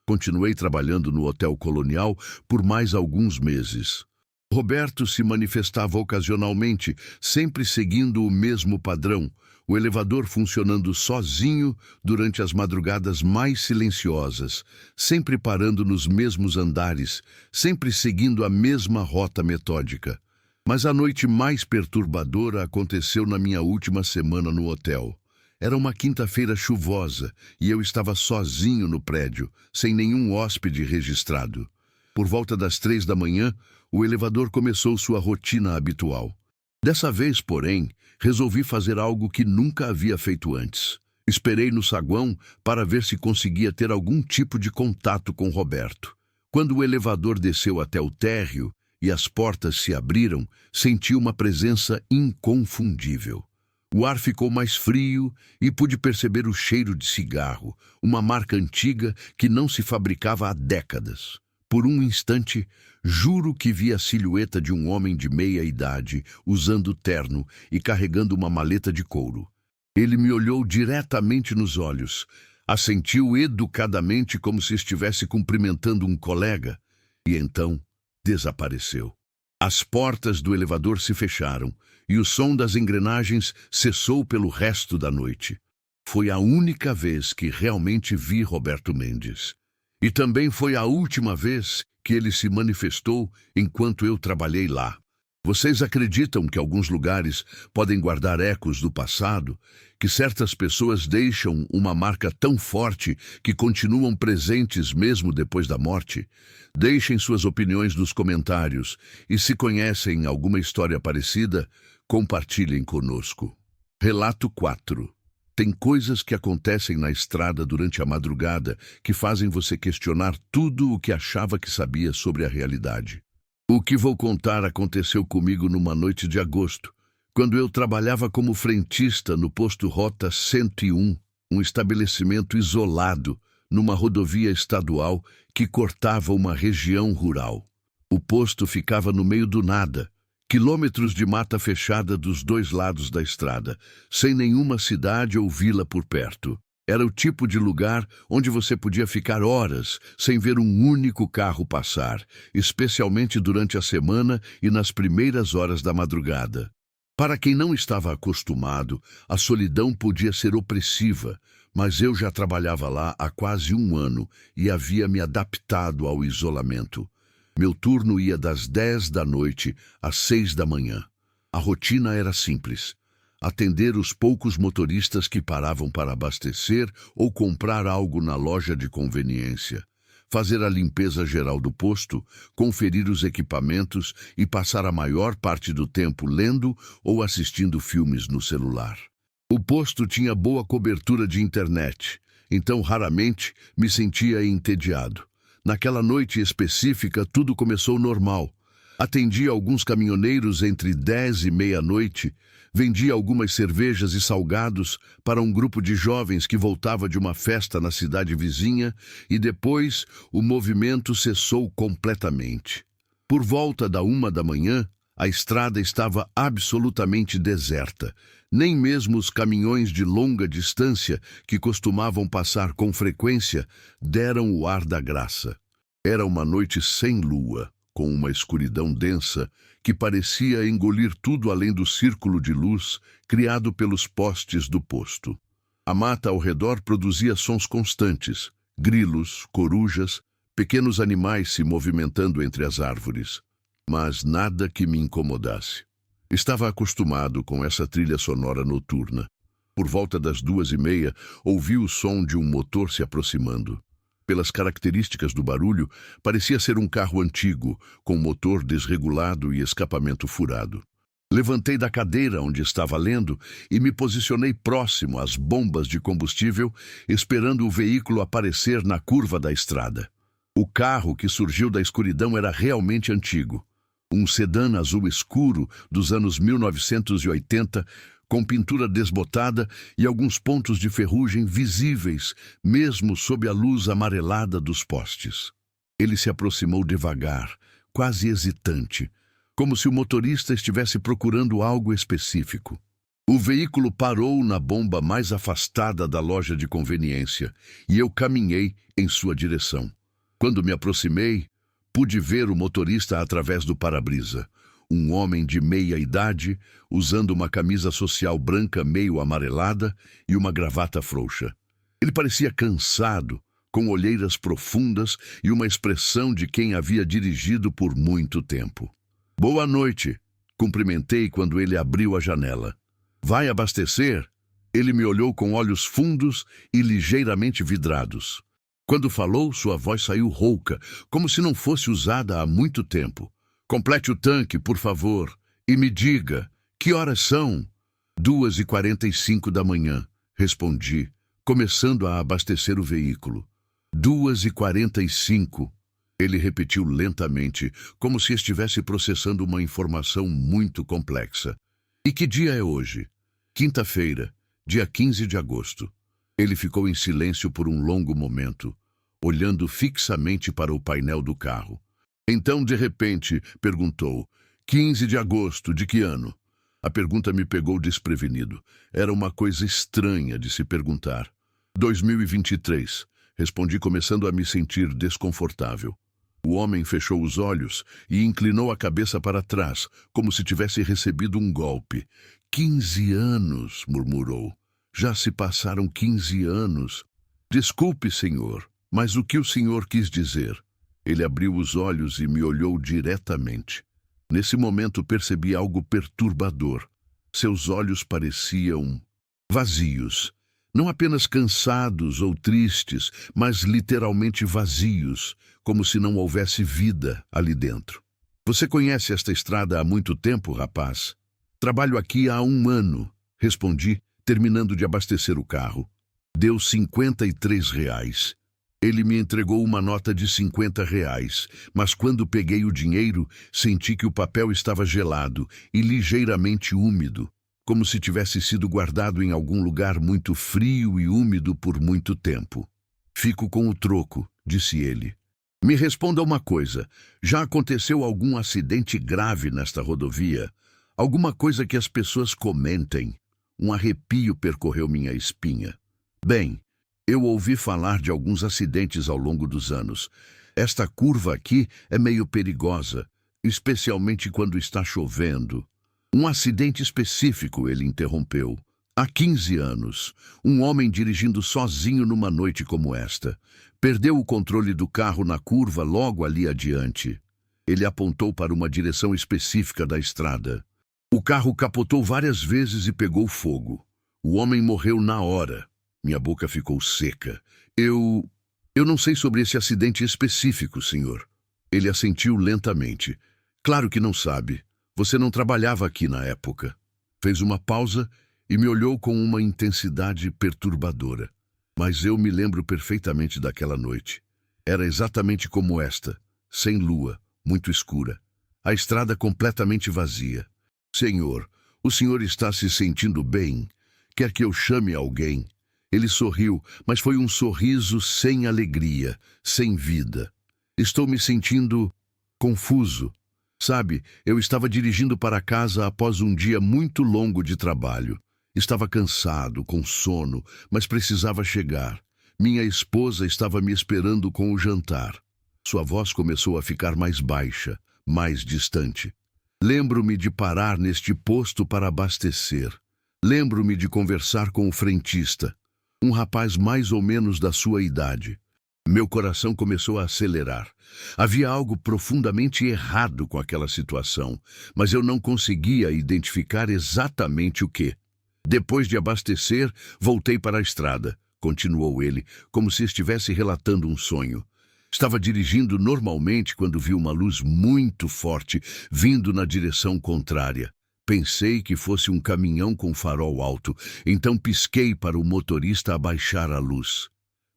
[SPEAKER 1] Continuei trabalhando no Hotel Colonial por mais alguns meses. Roberto se manifestava ocasionalmente, sempre seguindo o mesmo padrão, o elevador funcionando sozinho durante as madrugadas mais silenciosas, sempre parando nos mesmos andares, sempre seguindo a mesma rota metódica. Mas a noite mais perturbadora aconteceu na minha última semana no hotel. Era uma quinta-feira chuvosa e eu estava sozinho no prédio, sem nenhum hóspede registrado. Por volta das 3 da manhã, o elevador começou sua rotina habitual. Dessa vez, porém, resolvi fazer algo que nunca havia feito antes. Esperei no saguão para ver se conseguia ter algum tipo de contato com Roberto. Quando o elevador desceu até o térreo e as portas se abriram, senti uma presença inconfundível. O ar ficou mais frio e pude perceber o cheiro de cigarro, uma marca antiga que não se fabricava há décadas. Por um instante, juro que vi a silhueta de um homem de meia idade, usando terno e carregando uma maleta de couro. Ele me olhou diretamente nos olhos, assentiu educadamente como se estivesse cumprimentando um colega, e então desapareceu. As portas do elevador se fecharam e o som das engrenagens cessou pelo resto da noite. Foi a única vez que realmente vi Roberto Mendes. E também foi a última vez que ele se manifestou enquanto eu trabalhei lá. Vocês acreditam que alguns lugares podem guardar ecos do passado, que certas pessoas deixam uma marca tão forte que continuam presentes mesmo depois da morte? Deixem suas opiniões nos comentários e, se conhecem alguma história parecida, compartilhem conosco. Relato 4. Tem coisas que acontecem na estrada durante a madrugada que fazem você questionar tudo o que achava que sabia sobre a realidade. O que vou contar aconteceu comigo numa noite de agosto, quando eu trabalhava como frentista no posto Rota 101, um estabelecimento isolado numa rodovia estadual que cortava uma região rural. O posto ficava no meio do nada, quilômetros de mata fechada dos dois lados da estrada, sem nenhuma cidade ou vila por perto. Era o tipo de lugar onde você podia ficar horas sem ver um único carro passar, especialmente durante a semana e nas primeiras horas da madrugada. Para quem não estava acostumado, a solidão podia ser opressiva, mas eu já trabalhava lá há quase um ano e havia me adaptado ao isolamento. Meu turno ia das 10 da noite às 6 da manhã. A rotina era simples: atender os poucos motoristas que paravam para abastecer ou comprar algo na loja de conveniência, fazer a limpeza geral do posto, conferir os equipamentos e passar a maior parte do tempo lendo ou assistindo filmes no celular. O posto tinha boa cobertura de internet, então raramente me sentia entediado. Naquela noite específica, tudo começou normal. Atendi alguns caminhoneiros entre 10 e meia-noite, vendi algumas cervejas e salgados para um grupo de jovens que voltava de uma festa na cidade vizinha e depois o movimento cessou completamente. Por volta da 1 da manhã, a estrada estava absolutamente deserta. Nem mesmo os caminhões de longa distância, que costumavam passar com frequência, deram o ar da graça. Era uma noite sem lua, com uma escuridão densa que parecia engolir tudo além do círculo de luz criado pelos postes do posto. A mata ao redor produzia sons constantes: grilos, corujas, pequenos animais se movimentando entre as árvores. Mas nada que me incomodasse. Estava acostumado com essa trilha sonora noturna. Por volta das 2h30, ouvi o som de um motor se aproximando. Pelas características do barulho, parecia ser um carro antigo, com motor desregulado e escapamento furado. Levantei da cadeira onde estava lendo e me posicionei próximo às bombas de combustível, esperando o veículo aparecer na curva da estrada. O carro que surgiu da escuridão era realmente antigo. Um sedã azul escuro dos anos 1980, com pintura desbotada e alguns pontos de ferrugem visíveis, mesmo sob a luz amarelada dos postes. Ele se aproximou devagar, quase hesitante, como se o motorista estivesse procurando algo específico. O veículo parou na bomba mais afastada da loja de conveniência e eu caminhei em sua direção. Quando me aproximei, pude ver o motorista através do para-brisa. Um homem de meia idade, usando uma camisa social branca meio amarelada e uma gravata frouxa. Ele parecia cansado, com olheiras profundas e uma expressão de quem havia dirigido por muito tempo. "Boa noite", cumprimentei quando ele abriu a janela. "Vai abastecer?" Ele me olhou com olhos fundos e ligeiramente vidrados. Quando falou, sua voz saiu rouca, como se não fosse usada há muito tempo. "Complete o tanque, por favor, e me diga, que horas são?" 2h45 da manhã, respondi, começando a abastecer o veículo. 2h45. Ele repetiu lentamente, como se estivesse processando uma informação muito complexa. "E que dia é hoje?" "Quinta-feira, dia 15 de agosto. Ele ficou em silêncio por um longo momento, olhando fixamente para o painel do carro. Então, de repente, perguntou, 15 de agosto, de que ano? A pergunta me pegou desprevenido. Era uma coisa estranha de se perguntar. 2023, respondi, começando a me sentir desconfortável. O homem fechou os olhos e inclinou a cabeça para trás, como se tivesse recebido um golpe. 15 anos, murmurou. Já se passaram 15 anos. Desculpe, senhor, mas o que o senhor quis dizer? Ele abriu os olhos e me olhou diretamente. Nesse momento percebi algo perturbador. Seus olhos pareciam vazios. Não apenas cansados ou tristes, mas literalmente vazios, como se não houvesse vida ali dentro. Você conhece esta estrada há muito tempo, rapaz? Trabalho aqui há 1 ano, respondi, terminando de abastecer o carro. Deu R$ 53. Ele me entregou uma nota de R$ 50, mas quando peguei o dinheiro, senti que o papel estava gelado e ligeiramente úmido, como se tivesse sido guardado em algum lugar muito frio e úmido por muito tempo. Fico com o troco, disse ele. Me responda uma coisa, já aconteceu algum acidente grave nesta rodovia? Alguma coisa que as pessoas comentem? Um arrepio percorreu minha espinha. Bem, eu ouvi falar de alguns acidentes ao longo dos anos. Esta curva aqui é meio perigosa, especialmente quando está chovendo. Um acidente específico, ele interrompeu. Há 15 anos, um homem dirigindo sozinho numa noite como esta. Perdeu o controle do carro na curva logo ali adiante. Ele apontou para uma direção específica da estrada. O carro capotou várias vezes e pegou fogo. O homem morreu na hora. Minha boca ficou seca. Eu não sei sobre esse acidente específico, senhor. Ele assentiu lentamente. Claro que não sabe. Você não trabalhava aqui na época. Fez uma pausa e me olhou com uma intensidade perturbadora. Mas eu me lembro perfeitamente daquela noite. Era exatamente como esta, sem lua, muito escura. A estrada completamente vazia. Senhor, o senhor está se sentindo bem? Quer que eu chame alguém? Ele sorriu, mas foi um sorriso sem alegria, sem vida. Estou me sentindo confuso. Sabe, eu estava dirigindo para casa após um dia muito longo de trabalho. Estava cansado, com sono, mas precisava chegar. Minha esposa estava me esperando com o jantar. Sua voz começou a ficar mais baixa, mais distante. Lembro-me de parar neste posto para abastecer. Lembro-me de conversar com o frentista, um rapaz mais ou menos da sua idade. Meu coração começou a acelerar. Havia algo profundamente errado com aquela situação, mas eu não conseguia identificar exatamente o que. Depois de abastecer, voltei para a estrada, continuou ele, como se estivesse relatando um sonho. Estava dirigindo normalmente quando vi uma luz muito forte vindo na direção contrária. Pensei que fosse um caminhão com farol alto, então pisquei para o motorista abaixar a luz.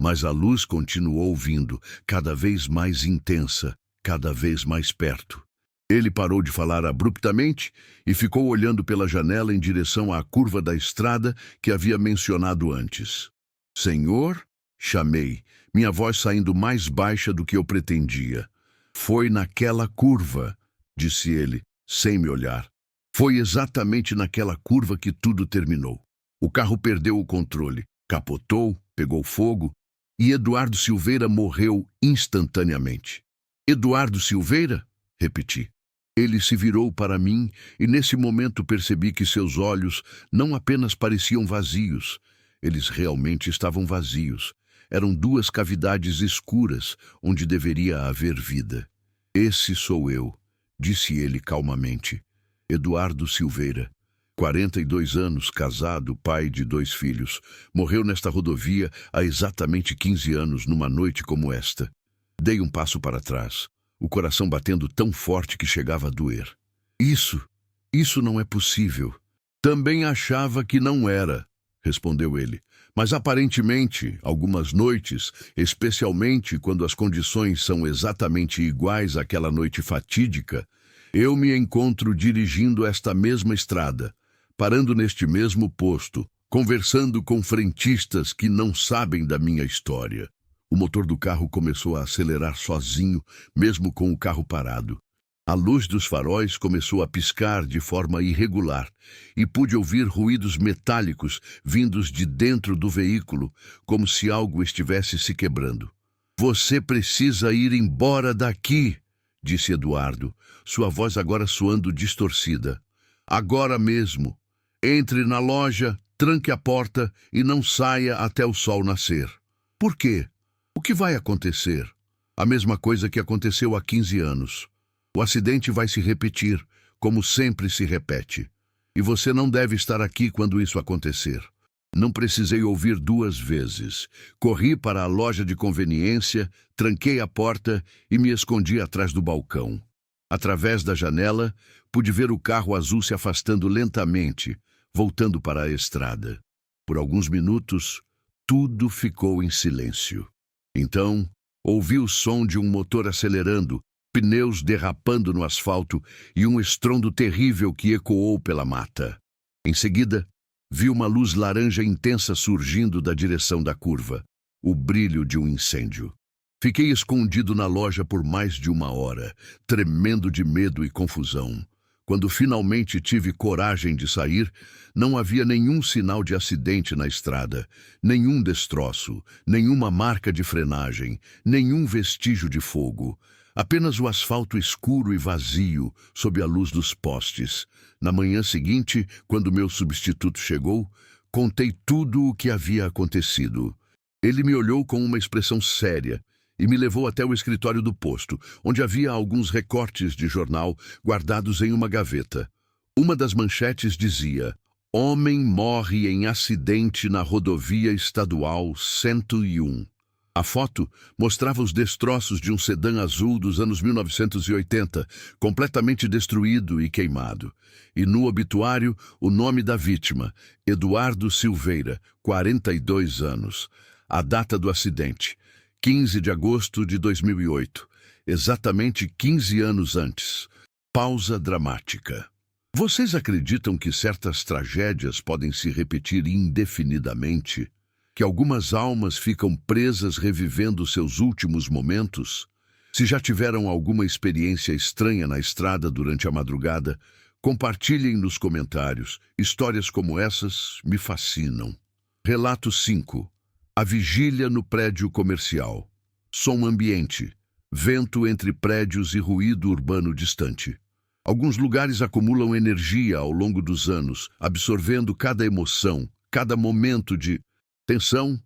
[SPEAKER 1] Mas a luz continuou vindo, cada vez mais intensa, cada vez mais perto. Ele parou de falar abruptamente e ficou olhando pela janela em direção à curva da estrada que havia mencionado antes. Senhor? Chamei, minha voz saindo mais baixa do que eu pretendia. Foi naquela curva, disse ele, sem me olhar. Foi exatamente naquela curva que tudo terminou. O carro perdeu o controle, capotou, pegou fogo e Eduardo Silveira morreu instantaneamente. Eduardo Silveira? Repeti. Ele se virou para mim e nesse momento percebi que seus olhos não apenas pareciam vazios, eles realmente estavam vazios. Eram duas cavidades escuras onde deveria haver vida. Esse sou eu, disse ele calmamente. Eduardo Silveira, 42 anos, casado, pai de 2 filhos. Morreu nesta rodovia há exatamente 15 anos, numa noite como esta. Dei um passo para trás, o coração batendo tão forte que chegava a doer. Isso não é possível. Também achava que não era, respondeu ele. Mas aparentemente, algumas noites, especialmente quando as condições são exatamente iguais àquela noite fatídica, eu me encontro dirigindo esta mesma estrada, parando neste mesmo posto, conversando com frentistas que não sabem da minha história. O motor do carro começou a acelerar sozinho, mesmo com o carro parado. A luz dos faróis começou a piscar de forma irregular e pude ouvir ruídos metálicos vindos de dentro do veículo, como se algo estivesse se quebrando. Você precisa ir embora daqui, disse Eduardo, sua voz agora soando distorcida. Agora mesmo. Entre na loja, tranque a porta e não saia até o sol nascer. Por quê? O que vai acontecer? A mesma coisa que aconteceu há 15 anos. O acidente vai se repetir, como sempre se repete. E você não deve estar aqui quando isso acontecer. Não precisei ouvir 2 vezes. Corri para a loja de conveniência, tranquei a porta e me escondi atrás do balcão. Através da janela, pude ver o carro azul se afastando lentamente, voltando para a estrada. Por alguns minutos, tudo ficou em silêncio. Então, ouvi o som de um motor acelerando, pneus derrapando no asfalto e um estrondo terrível que ecoou pela mata. Em seguida, vi uma luz laranja intensa surgindo da direção da curva, o brilho de um incêndio. Fiquei escondido na loja por mais de 1 hora, tremendo de medo e confusão. Quando finalmente tive coragem de sair, não havia nenhum sinal de acidente na estrada, nenhum destroço, nenhuma marca de frenagem, nenhum vestígio de fogo. Apenas o asfalto escuro e vazio, sob a luz dos postes. Na manhã seguinte, quando meu substituto chegou, contei tudo o que havia acontecido. Ele me olhou com uma expressão séria e me levou até o escritório do posto, onde havia alguns recortes de jornal guardados em uma gaveta. Uma das manchetes dizia: Homem morre em acidente na rodovia estadual 101. A foto mostrava os destroços de um sedã azul dos anos 1980, completamente destruído e queimado. E no obituário, o nome da vítima, Eduardo Silveira, 42 anos. A data do acidente, 15 de agosto de 2008, exatamente 15 anos antes. Pausa dramática. Vocês acreditam que certas tragédias podem se repetir indefinidamente? Que algumas almas ficam presas revivendo seus últimos momentos? Se já tiveram alguma experiência estranha na estrada durante a madrugada, compartilhem nos comentários. Histórias como essas me fascinam. Relato 5. A vigília no prédio comercial. Som ambiente. Vento entre prédios e ruído urbano distante. Alguns lugares acumulam energia ao longo dos anos, absorvendo cada emoção, cada momento de tensão,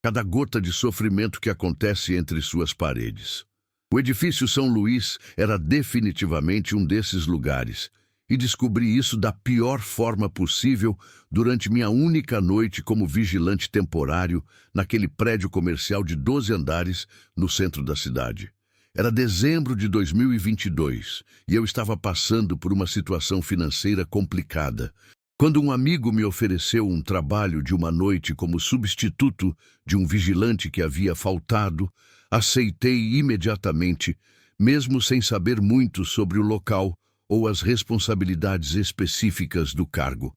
[SPEAKER 1] cada gota de sofrimento que acontece entre suas paredes. O edifício São Luís era definitivamente um desses lugares, E descobri isso da pior forma possível durante minha única noite como vigilante temporário naquele prédio comercial de 12 andares no centro da cidade. Era dezembro de 2022 e eu estava passando por uma situação financeira complicada, quando um amigo me ofereceu um trabalho de uma noite como substituto de um vigilante que havia faltado. Aceitei imediatamente, mesmo sem saber muito sobre o local ou as responsabilidades específicas do cargo.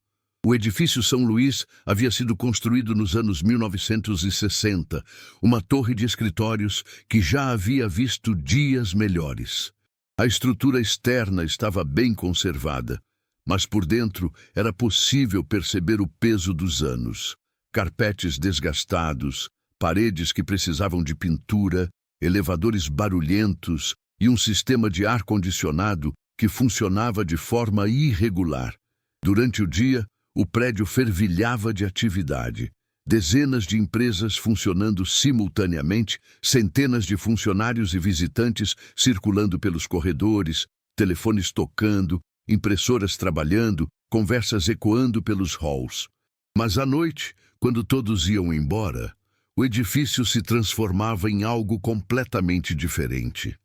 [SPEAKER 1] O edifício São Luís havia sido construído nos anos 1960, uma torre de escritórios que já havia visto dias melhores. A estrutura externa estava bem conservada, mas por dentro era possível perceber o peso dos anos. Carpetes desgastados, paredes que precisavam de pintura, elevadores barulhentos e um sistema de ar-condicionado que funcionava de forma irregular. Durante o dia, o prédio fervilhava de atividade. Dezenas de empresas funcionando simultaneamente, centenas de funcionários e visitantes circulando pelos corredores, telefones tocando, impressoras trabalhando, conversas ecoando pelos halls. Mas à noite, quando todos iam embora, o edifício se transformava em algo completamente diferente.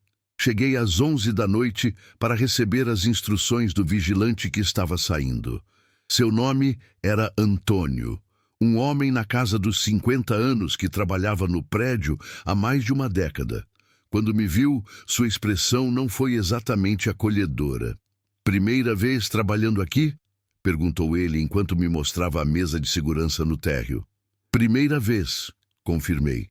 [SPEAKER 1] Cheguei às 11 da noite para receber as instruções do vigilante que estava saindo. Seu nome era Antônio, um homem na casa dos 50 anos que trabalhava no prédio há mais de uma década. Quando me viu, sua expressão não foi exatamente acolhedora. "Primeira vez trabalhando aqui?" perguntou ele enquanto me mostrava a mesa de segurança no térreo. "Primeira vez", confirmei.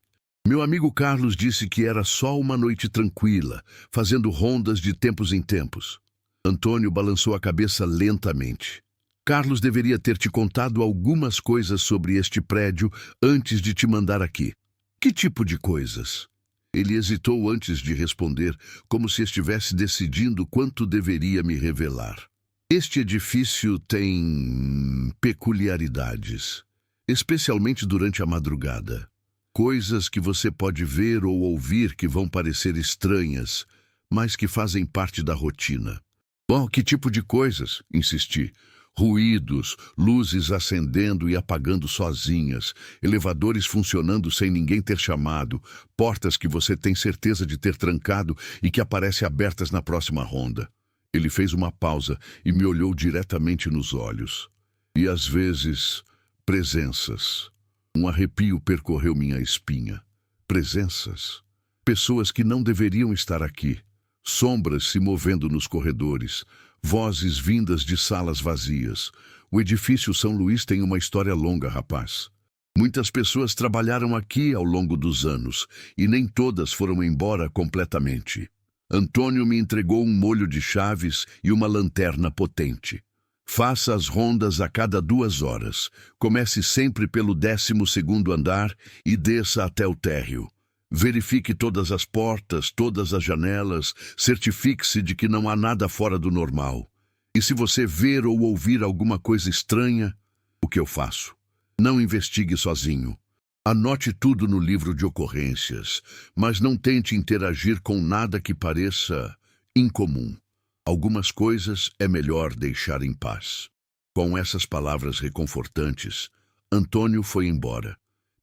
[SPEAKER 1] Meu amigo Carlos disse que era só uma noite tranquila, fazendo rondas de tempos em tempos. Antônio balançou a cabeça lentamente. "Carlos deveria ter te contado algumas coisas sobre este prédio antes de te mandar aqui." "Que tipo de coisas?" Ele hesitou antes de responder, como se estivesse decidindo quanto deveria me revelar. "Este edifício tem peculiaridades, especialmente durante a madrugada. Coisas que você pode ver ou ouvir que vão parecer estranhas, mas que fazem parte da rotina." "Bom, que tipo de coisas?" insisti. "Ruídos, luzes acendendo e apagando sozinhas, elevadores funcionando sem ninguém ter chamado, portas que você tem certeza de ter trancado e que aparecem abertas na próxima ronda." Ele fez uma pausa e me olhou diretamente nos olhos. "E às vezes, presenças." Um arrepio percorreu minha espinha. Presenças. Pessoas que não deveriam estar aqui. Sombras se movendo nos corredores. Vozes vindas de salas vazias. O edifício São Luís tem uma história longa, rapaz. Muitas pessoas trabalharam aqui ao longo dos anos, e nem todas foram embora completamente. Antônio me entregou um molho de chaves e uma lanterna potente. "Faça as rondas a cada 2 horas. Comece sempre pelo 12º andar e desça até o térreo. Verifique todas as portas, todas as janelas, certifique-se de que não há nada fora do normal. E se você ver ou ouvir alguma coisa estranha, o que eu faço? Não investigue sozinho. Anote tudo no livro de ocorrências, mas não tente interagir com nada que pareça incomum. Algumas coisas é melhor deixar em paz." Com essas palavras reconfortantes, Antônio foi embora,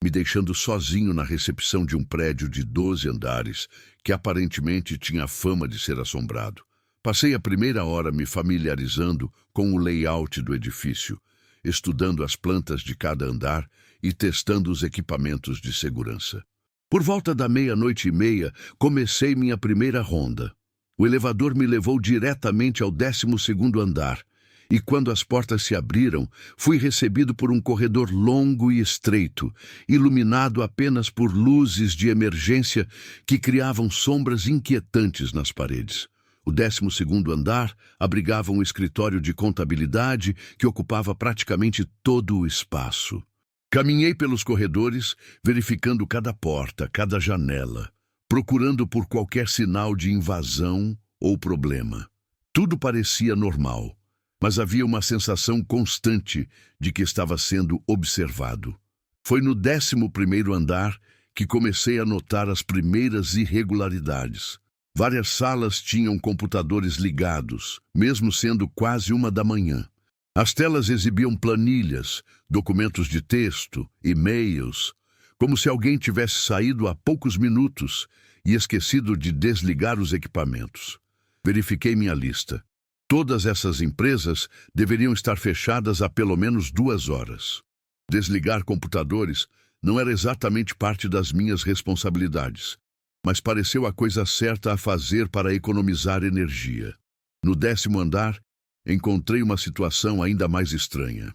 [SPEAKER 1] me deixando sozinho na recepção de um prédio de 12 andares, que aparentemente tinha fama de ser assombrado. Passei a primeira hora me familiarizando com o layout do edifício, estudando as plantas de cada andar e testando os equipamentos de segurança. Por volta da 00:30, comecei minha primeira ronda. O elevador me levou diretamente ao 12º andar, e quando as portas se abriram, fui recebido por um corredor longo e estreito, iluminado apenas por luzes de emergência que criavam sombras inquietantes nas paredes. O 12º andar abrigava um escritório de contabilidade que ocupava praticamente todo o espaço. Caminhei pelos corredores, verificando cada porta, cada janela, procurando por qualquer sinal de invasão ou problema. Tudo parecia normal, mas havia uma sensação constante de que estava sendo observado. Foi no 11º andar que comecei a notar as primeiras irregularidades. Várias salas tinham computadores ligados, mesmo sendo quase 1 da manhã. As telas exibiam planilhas, documentos de texto, e-mails, como se alguém tivesse saído há poucos minutos e esquecido de desligar os equipamentos. Verifiquei minha lista. Todas essas empresas deveriam estar fechadas há pelo menos 2 horas. Desligar computadores não era exatamente parte das minhas responsabilidades, mas pareceu a coisa certa a fazer para economizar energia. No 10º andar, encontrei uma situação ainda mais estranha.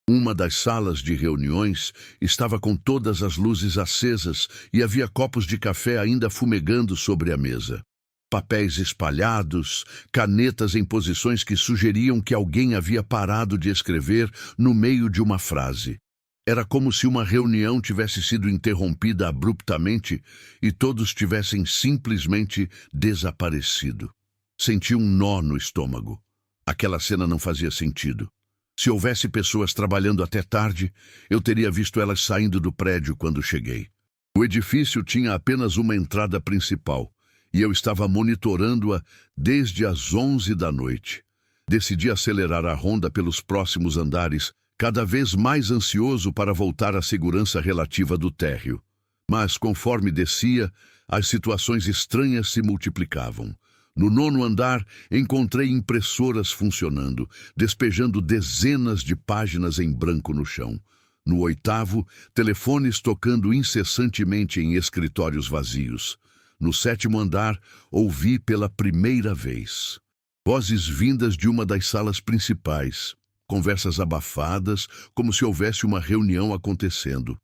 [SPEAKER 1] Uma das salas de reuniões estava com todas as luzes acesas e havia copos de café ainda fumegando sobre a mesa. Papéis espalhados, canetas em posições que sugeriam que alguém havia parado de escrever no meio de uma frase. Era como se uma reunião tivesse sido interrompida abruptamente e todos tivessem simplesmente desaparecido. Senti um nó no estômago. Aquela cena não fazia sentido. Se houvesse pessoas trabalhando até tarde, eu teria visto elas saindo do prédio quando cheguei. O edifício tinha apenas uma entrada principal, e eu estava monitorando-a desde as 11 da noite. Decidi acelerar a ronda pelos próximos andares, cada vez mais ansioso para voltar à segurança relativa do térreo. Mas, conforme descia, as situações estranhas se multiplicavam. No 9º andar, encontrei impressoras funcionando, despejando dezenas de páginas em branco no chão. No 8º, telefones tocando incessantemente em escritórios vazios. No 7º andar, ouvi pela primeira vez vozes vindas de uma das salas principais, conversas abafadas, como se houvesse uma reunião acontecendo.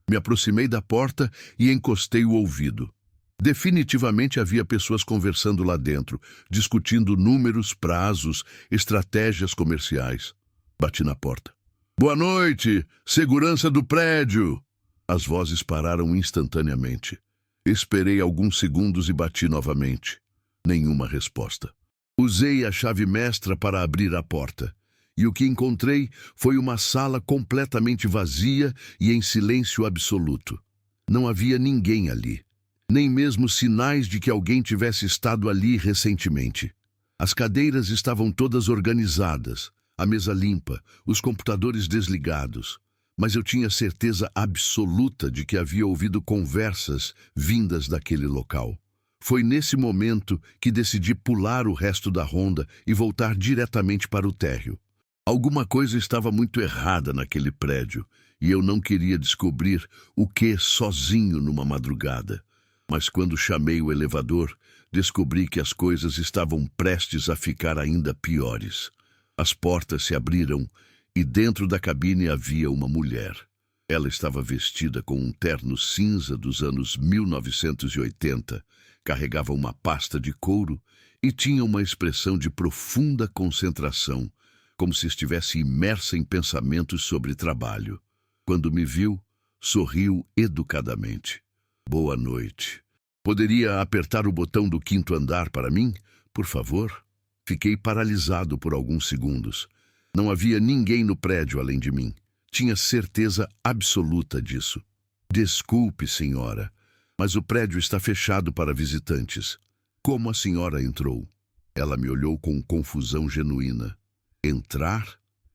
[SPEAKER 1] Me aproximei da porta e encostei o ouvido. Definitivamente havia pessoas conversando lá dentro, discutindo números, prazos, estratégias comerciais. Bati na porta. "Boa noite, segurança do prédio!" As vozes pararam instantaneamente. Esperei alguns segundos e bati novamente. Nenhuma resposta. Usei a chave mestra para abrir a porta, e o que encontrei foi uma sala completamente vazia e em silêncio absoluto. Não havia ninguém ali, nem mesmo sinais de que alguém tivesse estado ali recentemente. As cadeiras estavam todas organizadas, a mesa limpa, os computadores desligados. Mas eu tinha certeza absoluta de que havia ouvido conversas vindas daquele local. Foi nesse momento que decidi pular o resto da ronda e voltar diretamente para o térreo. Alguma coisa estava muito errada naquele prédio, e eu não queria descobrir o que sozinho numa madrugada. Mas quando chamei o elevador, descobri que as coisas estavam prestes a ficar ainda piores. As portas se abriram e dentro da cabine havia uma mulher. Ela estava vestida com um terno cinza dos anos 1980, carregava uma pasta de couro e tinha uma expressão de profunda concentração, como se estivesse imersa em pensamentos sobre trabalho. Quando me viu, sorriu educadamente. "Boa noite. Poderia apertar o botão do 5º andar para mim, por favor?" Fiquei paralisado por alguns segundos. Não havia ninguém no prédio além de mim. Tinha certeza absoluta disso. "Desculpe, senhora, mas o prédio está fechado para visitantes." "Como a senhora entrou?" Ela me olhou com confusão genuína. "Entrar?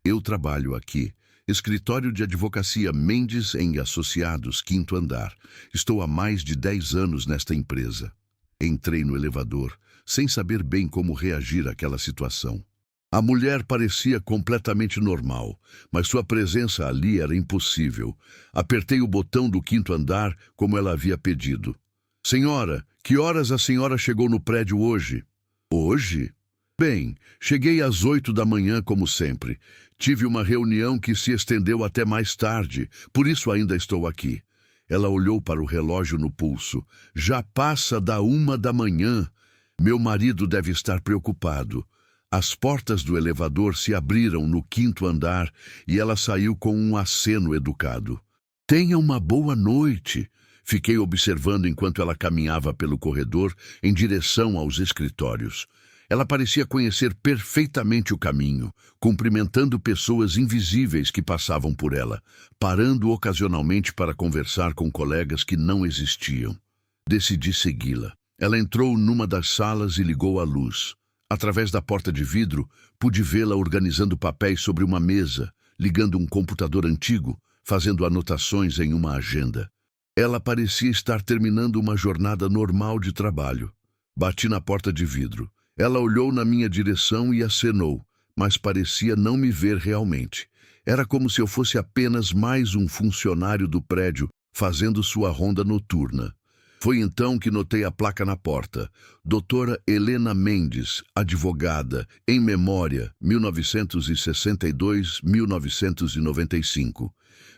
[SPEAKER 1] Eu trabalho aqui. Escritório de Advocacia Mendes em Associados, 5º andar. Estou há mais de 10 anos nesta empresa." Entrei no elevador, sem saber bem como reagir àquela situação. A mulher parecia completamente normal, mas sua presença ali era impossível. Apertei o botão do 5º andar, como ela havia pedido. "Senhora, que horas a senhora chegou no prédio hoje?" "Hoje? Bem, cheguei às 8 da manhã, como sempre. Tive uma reunião que se estendeu até mais tarde, por isso ainda estou aqui." Ela olhou para o relógio no pulso. "Já passa da 1 da manhã. Meu marido deve estar preocupado." As portas do elevador se abriram no 5º andar e ela saiu com um aceno educado. "Tenha uma boa noite." Fiquei observando enquanto ela caminhava pelo corredor em direção aos escritórios. Ela parecia conhecer perfeitamente o caminho, cumprimentando pessoas invisíveis que passavam por ela, parando ocasionalmente para conversar com colegas que não existiam. Decidi segui-la. Ela entrou numa das salas e ligou a luz. Através da porta de vidro, pude vê-la organizando papéis sobre uma mesa, ligando um computador antigo, fazendo anotações em uma agenda. Ela parecia estar terminando uma jornada normal de trabalho. Bati na porta de vidro. Ela olhou na minha direção e acenou, mas parecia não me ver realmente. Era como se eu fosse apenas mais um funcionário do prédio fazendo sua ronda noturna. Foi então que notei a placa na porta. Doutora Helena Mendes, advogada, em memória, 1962-1995.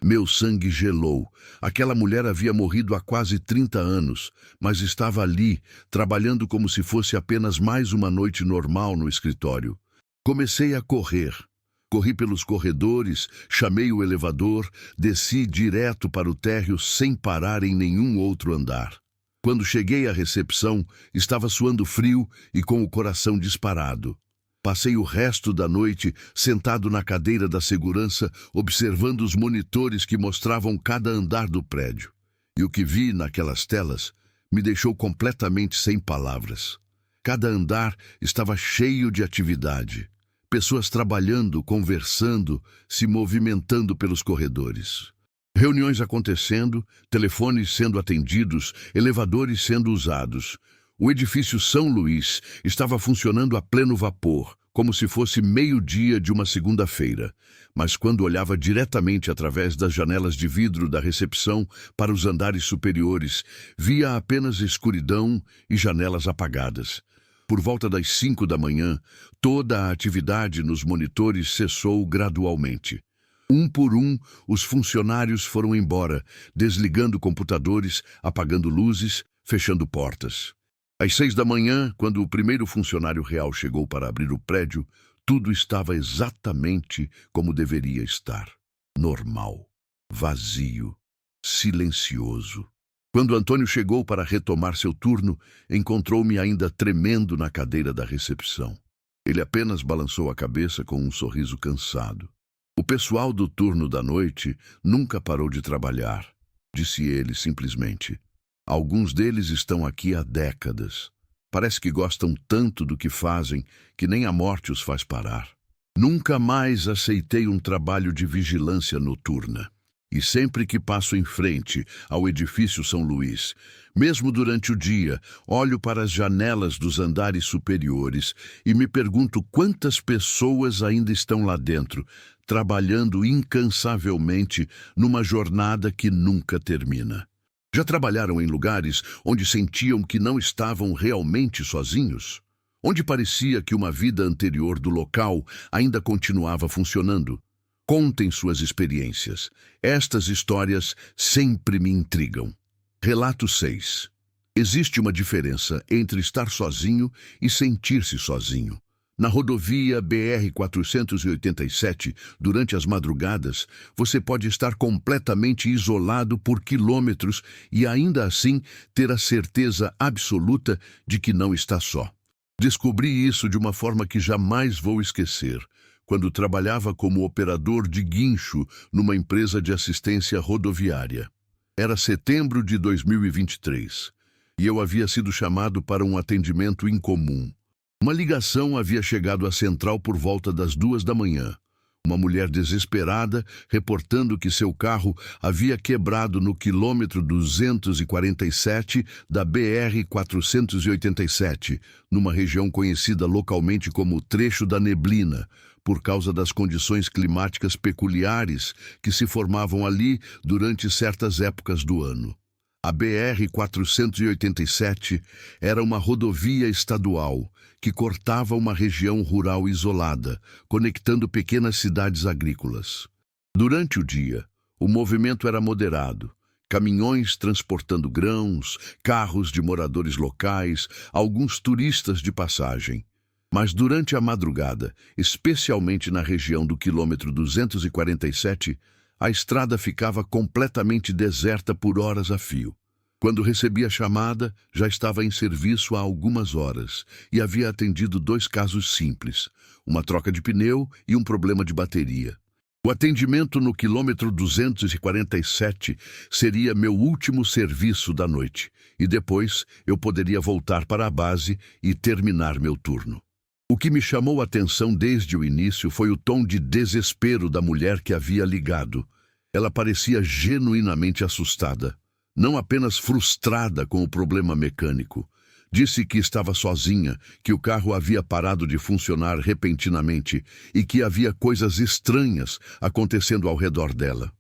[SPEAKER 1] Meu sangue gelou. Aquela mulher havia morrido há quase 30 anos, mas estava ali, trabalhando como se fosse apenas mais uma noite normal no escritório. Comecei a correr. Corri pelos corredores, chamei o elevador, desci direto para o térreo sem parar em nenhum outro andar. Quando cheguei à recepção, estava suando frio e com o coração disparado. Passei o resto da noite sentado na cadeira da segurança, observando os monitores que mostravam cada andar do prédio. E o que vi naquelas telas me deixou completamente sem palavras. Cada andar estava cheio de atividade. Pessoas trabalhando, conversando, se movimentando pelos corredores. Reuniões acontecendo, telefones sendo atendidos, elevadores sendo usados. O edifício São Luís estava funcionando a pleno vapor, como se fosse meio-dia de uma segunda-feira. Mas quando olhava diretamente através das janelas de vidro da recepção para os andares superiores, via apenas escuridão e janelas apagadas. Por volta das 5 da manhã, toda a atividade nos monitores cessou gradualmente. Um por um, os funcionários foram embora, desligando computadores, apagando luzes, fechando portas. Às 6 da manhã, quando o primeiro funcionário real chegou para abrir o prédio, tudo estava exatamente como deveria estar. Normal, vazio, silencioso. Quando Antônio chegou para retomar seu turno, encontrou-me ainda tremendo na cadeira da recepção. Ele apenas balançou a cabeça com um sorriso cansado. O pessoal do turno da noite nunca parou de trabalhar, disse ele simplesmente. Alguns deles estão aqui há décadas. Parece que gostam tanto do que fazem que nem a morte os faz parar. Nunca mais aceitei um trabalho de vigilância noturna. E sempre que passo em frente ao edifício São Luís, mesmo durante o dia, olho para as janelas dos andares superiores e me pergunto quantas pessoas ainda estão lá dentro, trabalhando incansavelmente numa jornada que nunca termina. Já trabalharam em lugares onde sentiam que não estavam realmente sozinhos? Onde parecia que uma vida anterior do local ainda continuava funcionando? Contem suas experiências. Estas histórias sempre me intrigam. Relato 6. Existe uma diferença entre estar sozinho e sentir-se sozinho. Na rodovia BR-487, durante as madrugadas, você pode estar completamente isolado por quilômetros e ainda assim ter a certeza absoluta de que não está só. Descobri isso de uma forma que jamais vou esquecer, quando trabalhava como operador de guincho numa empresa de assistência rodoviária. Era setembro de 2023 e eu havia sido chamado para um atendimento incomum. Uma ligação havia chegado à central por volta das 2 da manhã. Uma mulher desesperada reportando que seu carro havia quebrado no quilômetro 247 da BR-487, numa região conhecida localmente como Trecho da Neblina, por causa das condições climáticas peculiares que se formavam ali durante certas épocas do ano. A BR-487 era uma rodovia estadual que cortava uma região rural isolada, conectando pequenas cidades agrícolas. Durante o dia, o movimento era moderado. Caminhões transportando grãos, carros de moradores locais, alguns turistas de passagem. Mas durante a madrugada, especialmente na região do quilômetro 247, a estrada ficava completamente deserta por horas a fio. Quando recebi a chamada, já estava em serviço há algumas horas e havia atendido 2 casos simples, uma troca de pneu e um problema de bateria. O atendimento no quilômetro 247 seria meu último serviço da noite, e depois eu poderia voltar para a base e terminar meu turno. O que me chamou a atenção desde o início foi o tom de desespero da mulher que havia ligado. Ela parecia genuinamente assustada, não apenas frustrada com o problema mecânico. Disse que estava sozinha, que o carro havia parado de funcionar repentinamente e que havia coisas estranhas acontecendo ao redor dela.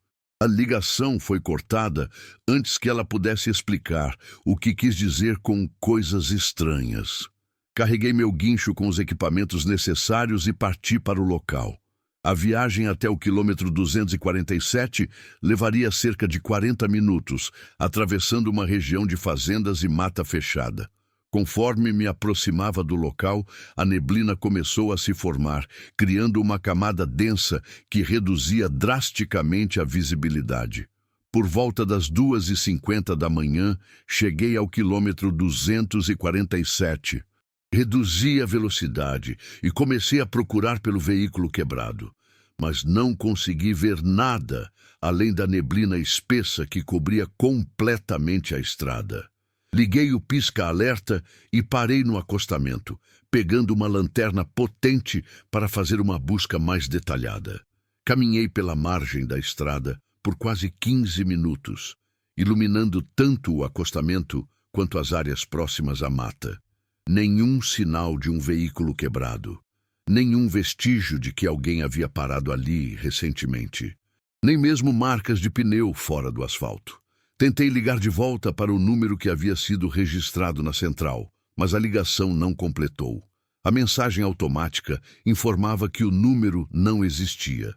[SPEAKER 1] A ligação foi cortada antes que ela pudesse explicar o que quis dizer com coisas estranhas. Carreguei meu guincho com os equipamentos necessários e parti para o local. A viagem até o quilômetro 247 levaria cerca de 40 minutos, atravessando uma região de fazendas e mata fechada. Conforme me aproximava do local, a neblina começou a se formar, criando uma camada densa que reduzia drasticamente a visibilidade. Por volta das 2h50 da manhã, cheguei ao quilômetro 247. Reduzi a velocidade e comecei a procurar pelo veículo quebrado, mas não consegui ver nada além da neblina espessa que cobria completamente a estrada. Liguei o pisca-alerta e parei no acostamento, pegando uma lanterna potente para fazer uma busca mais detalhada. Caminhei pela margem da estrada por quase 15 minutos, iluminando tanto o acostamento quanto as áreas próximas à mata. Nenhum sinal de um veículo quebrado. Nenhum vestígio de que alguém havia parado ali recentemente. Nem mesmo marcas de pneu fora do asfalto. Tentei ligar de volta para o número que havia sido registrado na central, mas a ligação não completou. A mensagem automática informava que o número não existia.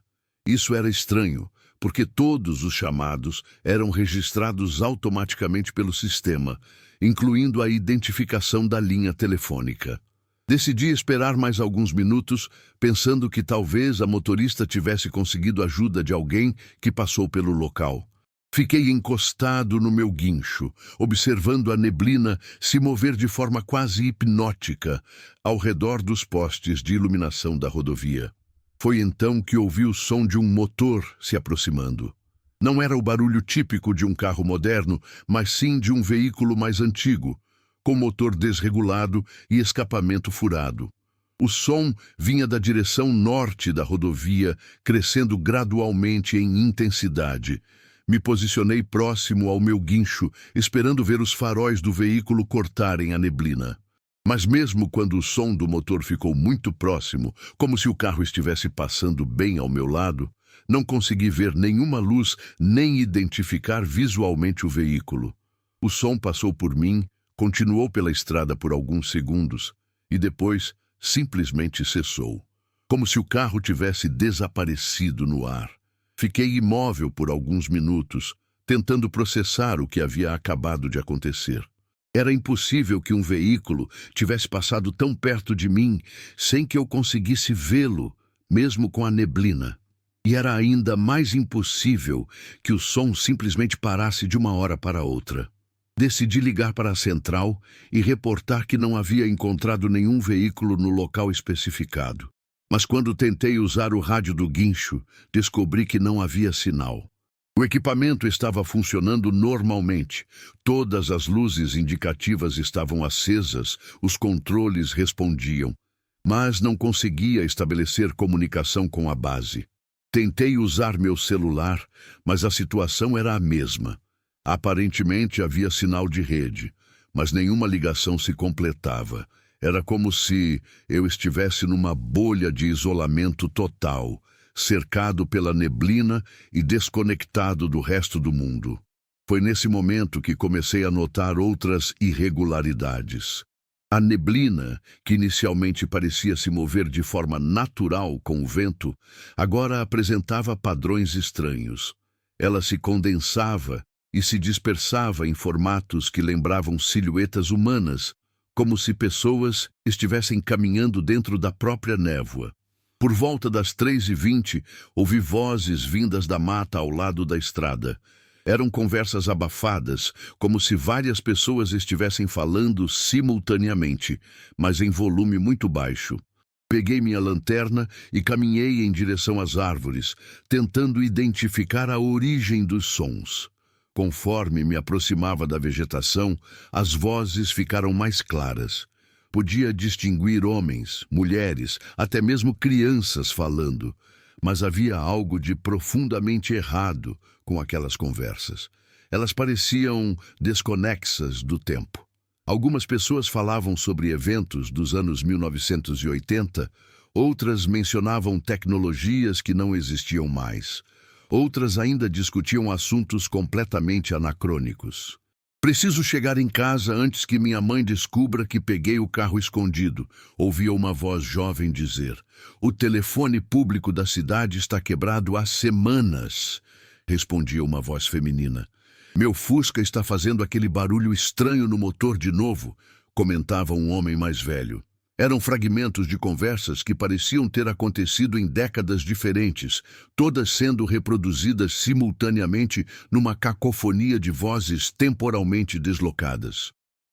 [SPEAKER 1] Isso era estranho, porque todos os chamados eram registrados automaticamente pelo sistema, incluindo a identificação da linha telefônica. Decidi esperar mais alguns minutos, pensando que talvez a motorista tivesse conseguido ajuda de alguém que passou pelo local. Fiquei encostado no meu guincho, observando a neblina se mover de forma quase hipnótica ao redor dos postes de iluminação da rodovia. Foi então que ouvi o som de um motor se aproximando. Não era o barulho típico de um carro moderno, mas sim de um veículo mais antigo, com motor desregulado e escapamento furado. O som vinha da direção norte da rodovia, crescendo gradualmente em intensidade. Me posicionei próximo ao meu guincho, esperando ver os faróis do veículo cortarem a neblina. Mas mesmo quando o som do motor ficou muito próximo, como se o carro estivesse passando bem ao meu lado, não consegui ver nenhuma luz nem identificar visualmente o veículo. O som passou por mim, continuou pela estrada por alguns segundos e depois simplesmente cessou, como se o carro tivesse desaparecido no ar. Fiquei imóvel por alguns minutos, tentando processar o que havia acabado de acontecer. Era impossível que um veículo tivesse passado tão perto de mim sem que eu conseguisse vê-lo, mesmo com a neblina. E era ainda mais impossível que o som simplesmente parasse de uma hora para outra. Decidi ligar para a central e reportar que não havia encontrado nenhum veículo no local especificado. Mas quando tentei usar o rádio do guincho, descobri que não havia sinal. O equipamento estava funcionando normalmente. Todas as luzes indicativas estavam acesas, os controles respondiam, mas não conseguia estabelecer comunicação com a base. Tentei usar meu celular, mas a situação era a mesma. Aparentemente havia sinal de rede, mas nenhuma ligação se completava. Era como se eu estivesse numa bolha de isolamento total, cercado pela neblina e desconectado do resto do mundo. Foi nesse momento que comecei a notar outras irregularidades. A neblina, que inicialmente parecia se mover de forma natural com o vento, agora apresentava padrões estranhos. Ela se condensava e se dispersava em formatos que lembravam silhuetas humanas, como se pessoas estivessem caminhando dentro da própria névoa. Por volta das 3h20, ouvi vozes vindas da mata ao lado da estrada. Eram conversas abafadas, como se várias pessoas estivessem falando simultaneamente, mas em volume muito baixo. Peguei minha lanterna e caminhei em direção às árvores, tentando identificar a origem dos sons. Conforme me aproximava da vegetação, as vozes ficaram mais claras. Podia distinguir homens, mulheres, até mesmo crianças falando, mas havia algo de profundamente errado com aquelas conversas. Elas pareciam desconexas do tempo. Algumas pessoas falavam sobre eventos dos anos 1980, outras mencionavam tecnologias que não existiam mais. Outras ainda discutiam assuntos completamente anacrônicos. Preciso chegar em casa antes que minha mãe descubra que peguei o carro escondido, ouvia uma voz jovem dizer. O telefone público da cidade está quebrado há semanas, respondia uma voz feminina. Meu Fusca está fazendo aquele barulho estranho no motor de novo, comentava um homem mais velho. Eram fragmentos de conversas que pareciam ter acontecido em décadas diferentes, todas sendo reproduzidas simultaneamente numa cacofonia de vozes temporalmente deslocadas.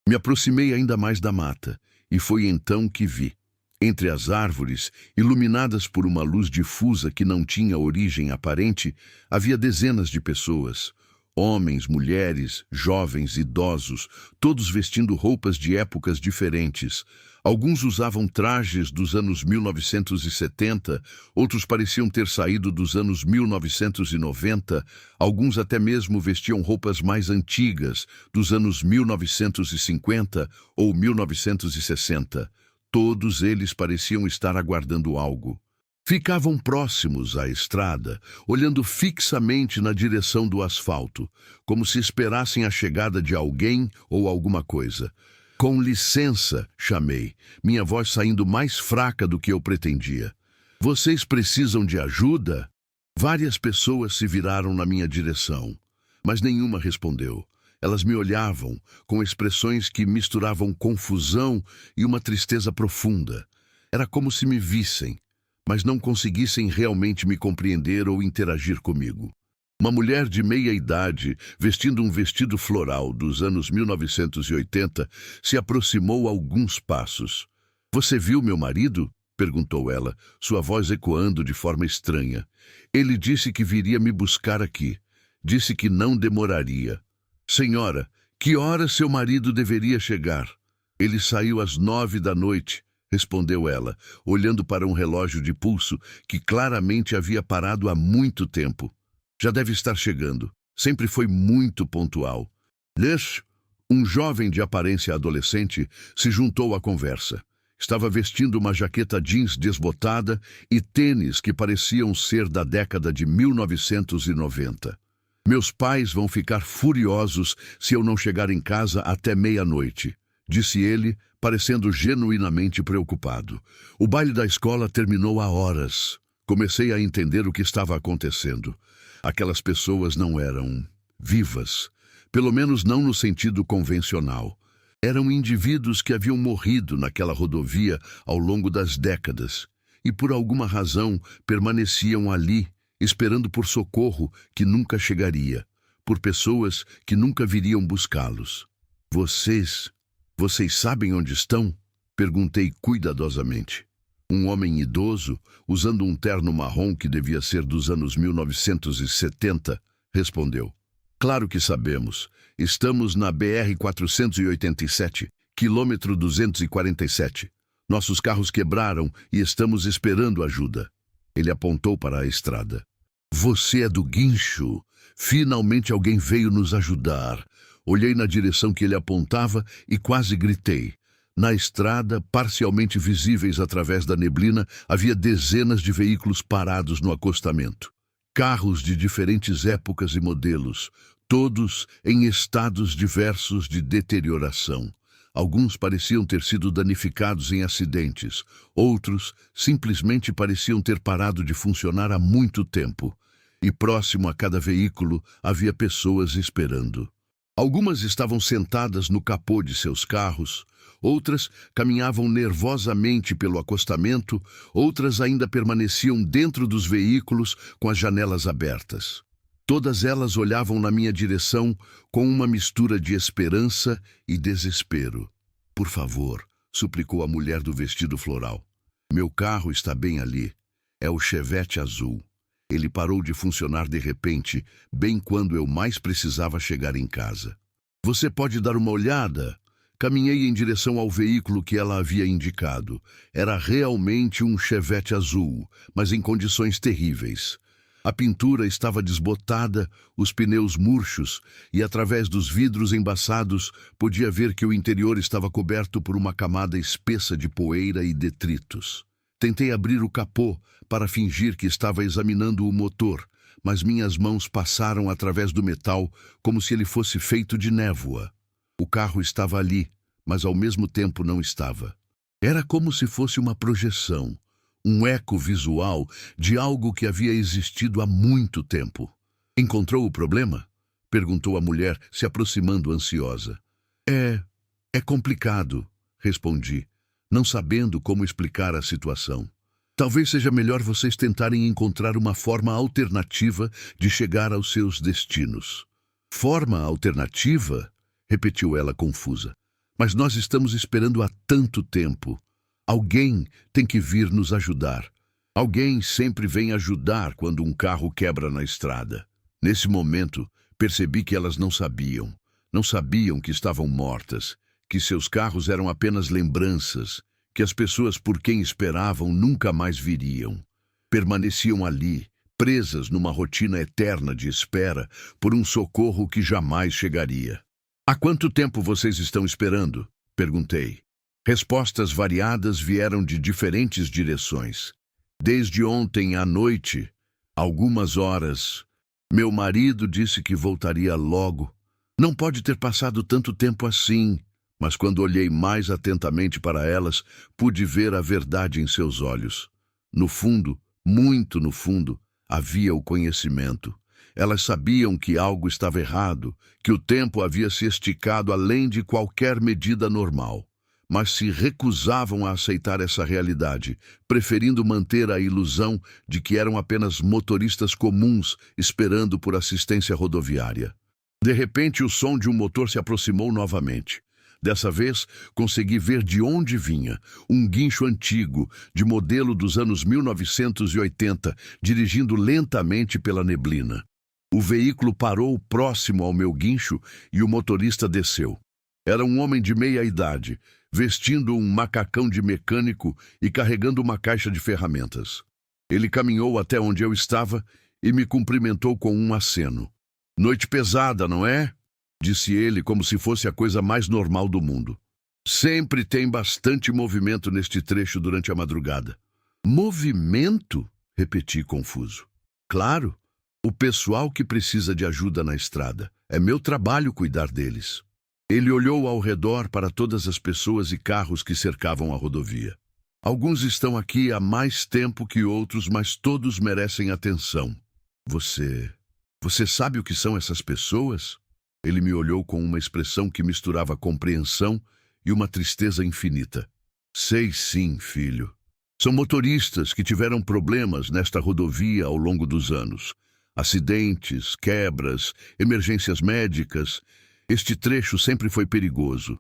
[SPEAKER 1] Me aproximei ainda mais da mata, e foi então que vi. Entre as árvores, iluminadas por uma luz difusa que não tinha origem aparente, havia dezenas de pessoas. Homens, mulheres, jovens, idosos, todos vestindo roupas de épocas diferentes. Alguns usavam trajes dos anos 1970, outros pareciam ter saído dos anos 1990, alguns até mesmo vestiam roupas mais antigas, dos anos 1950 ou 1960. Todos eles pareciam estar aguardando algo. Ficavam próximos à estrada, olhando fixamente na direção do asfalto, como se esperassem a chegada de alguém ou alguma coisa. Com licença, chamei, minha voz saindo mais fraca do que eu pretendia. Vocês precisam de ajuda? Várias pessoas se viraram na minha direção, mas nenhuma respondeu. Elas me olhavam, com expressões que misturavam confusão e uma tristeza profunda. Era como se me vissem, mas não conseguissem realmente me compreender ou interagir comigo. Uma mulher de meia idade, vestindo um vestido floral dos anos 1980, se aproximou alguns passos. Você viu meu marido? Perguntou ela, sua voz ecoando de forma estranha. Ele disse que viria me buscar aqui. Disse que não demoraria. Senhora, que hora seu marido deveria chegar? Ele saiu às 9 da noite. Respondeu ela, olhando para um relógio de pulso que claramente havia parado há muito tempo. Já deve estar chegando. Sempre foi muito pontual. Lesh, um jovem de aparência adolescente, se juntou à conversa. Estava vestindo uma jaqueta jeans desbotada e tênis que pareciam ser da década de 1990. Meus pais vão ficar furiosos se eu não chegar em casa até meia-noite, disse ele, parecendo genuinamente preocupado. O baile da escola terminou há horas. Comecei a entender o que estava acontecendo. Aquelas pessoas não eram vivas, pelo menos não no sentido convencional. Eram indivíduos que haviam morrido naquela rodovia ao longo das décadas e, por alguma razão, permaneciam ali, esperando por socorro que nunca chegaria, por pessoas que nunca viriam buscá-los. Vocês sabem onde estão? Perguntei cuidadosamente. Um homem idoso, usando um terno marrom que devia ser dos anos 1970, respondeu. Claro que sabemos. Estamos na BR-487, quilômetro 247. Nossos carros quebraram e estamos esperando ajuda. Ele apontou para a estrada. Você é do guincho? Finalmente alguém veio nos ajudar. Olhei na direção que ele apontava e quase gritei. Na estrada, parcialmente visíveis através da neblina, havia dezenas de veículos parados no acostamento. Carros de diferentes épocas e modelos, todos em estados diversos de deterioração. Alguns pareciam ter sido danificados em acidentes, outros simplesmente pareciam ter parado de funcionar há muito tempo. E próximo a cada veículo havia pessoas esperando. Algumas estavam sentadas no capô de seus carros, outras caminhavam nervosamente pelo acostamento, outras ainda permaneciam dentro dos veículos com as janelas abertas. Todas elas olhavam na minha direção com uma mistura de esperança e desespero. Por favor, suplicou a mulher do vestido floral. Meu carro está bem ali. É o Chevette azul. Ele parou de funcionar de repente, bem quando eu mais precisava chegar em casa. Você pode dar uma olhada? Caminhei em direção ao veículo que ela havia indicado. Era realmente um Chevette azul, mas em condições terríveis. A pintura estava desbotada, os pneus murchos, e através dos vidros embaçados podia ver que o interior estava coberto por uma camada espessa de poeira e detritos. Tentei abrir o capô para fingir que estava examinando o motor, mas minhas mãos passaram através do metal como se ele fosse feito de névoa. O carro estava ali, mas ao mesmo tempo não estava. Era como se fosse uma projeção, um eco visual de algo que havia existido há muito tempo. Encontrou o problema? Perguntou a mulher, se aproximando ansiosa. É complicado, respondi, não sabendo como explicar a situação. Talvez seja melhor vocês tentarem encontrar uma forma alternativa de chegar aos seus destinos. Forma alternativa? Repetiu ela confusa. Mas nós estamos esperando há tanto tempo. Alguém tem que vir nos ajudar. Alguém sempre vem ajudar quando um carro quebra na estrada. Nesse momento, percebi que elas não sabiam. Não sabiam que estavam mortas, que seus carros eram apenas lembranças, que as pessoas por quem esperavam nunca mais viriam. Permaneciam ali, presas numa rotina eterna de espera por um socorro que jamais chegaria. Há quanto tempo vocês estão esperando? Perguntei. Respostas variadas vieram de diferentes direções. Desde ontem à noite, algumas horas. Meu marido disse que voltaria logo. Não pode ter passado tanto tempo assim, mas quando olhei mais atentamente para elas, pude ver a verdade em seus olhos. No fundo, muito no fundo, havia o conhecimento. Elas sabiam que algo estava errado, que o tempo havia se esticado além de qualquer medida normal, mas se recusavam a aceitar essa realidade, preferindo manter a ilusão de que eram apenas motoristas comuns esperando por assistência rodoviária. De repente, o som de um motor se aproximou novamente. Dessa vez, consegui ver de onde vinha, um guincho antigo, de modelo dos anos 1980, dirigindo lentamente pela neblina. O veículo parou próximo ao meu guincho e o motorista desceu. Era um homem de meia idade, vestindo um macacão de mecânico e carregando uma caixa de ferramentas. Ele caminhou até onde eu estava e me cumprimentou com um aceno. "Noite pesada, não é?" disse ele como se fosse a coisa mais normal do mundo. "Sempre tem bastante movimento neste trecho durante a madrugada." "Movimento?" repeti confuso. "Claro, o pessoal que precisa de ajuda na estrada. É meu trabalho cuidar deles." Ele olhou ao redor para todas as pessoas e carros que cercavam a rodovia. "Alguns estão aqui há mais tempo que outros, mas todos merecem atenção. Você sabe o que são essas pessoas?" Ele me olhou com uma expressão que misturava compreensão e uma tristeza infinita. "Sei sim, filho. São motoristas que tiveram problemas nesta rodovia ao longo dos anos. Acidentes, quebras, emergências médicas. Este trecho sempre foi perigoso.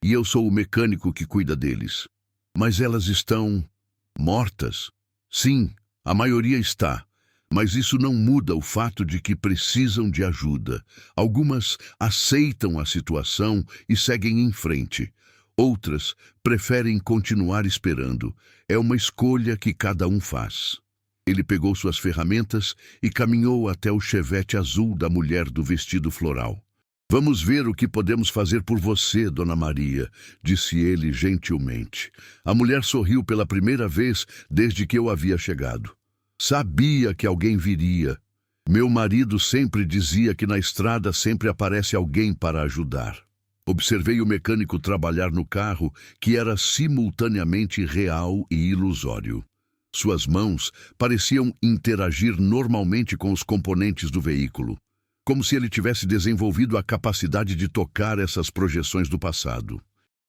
[SPEAKER 1] E eu sou o mecânico que cuida deles. Mas elas estão mortas? Sim, a maioria está. Mas isso não muda o fato de que precisam de ajuda. Algumas aceitam a situação e seguem em frente. Outras preferem continuar esperando. É uma escolha que cada um faz." Ele pegou suas ferramentas e caminhou até o Chevette azul da mulher do vestido floral. "Vamos ver o que podemos fazer por você, Dona Maria", disse ele gentilmente. A mulher sorriu pela primeira vez desde que eu havia chegado. "Sabia que alguém viria. Meu marido sempre dizia que na estrada sempre aparece alguém para ajudar." Observei o mecânico trabalhar no carro, que era simultaneamente real e ilusório. Suas mãos pareciam interagir normalmente com os componentes do veículo, como se ele tivesse desenvolvido a capacidade de tocar essas projeções do passado.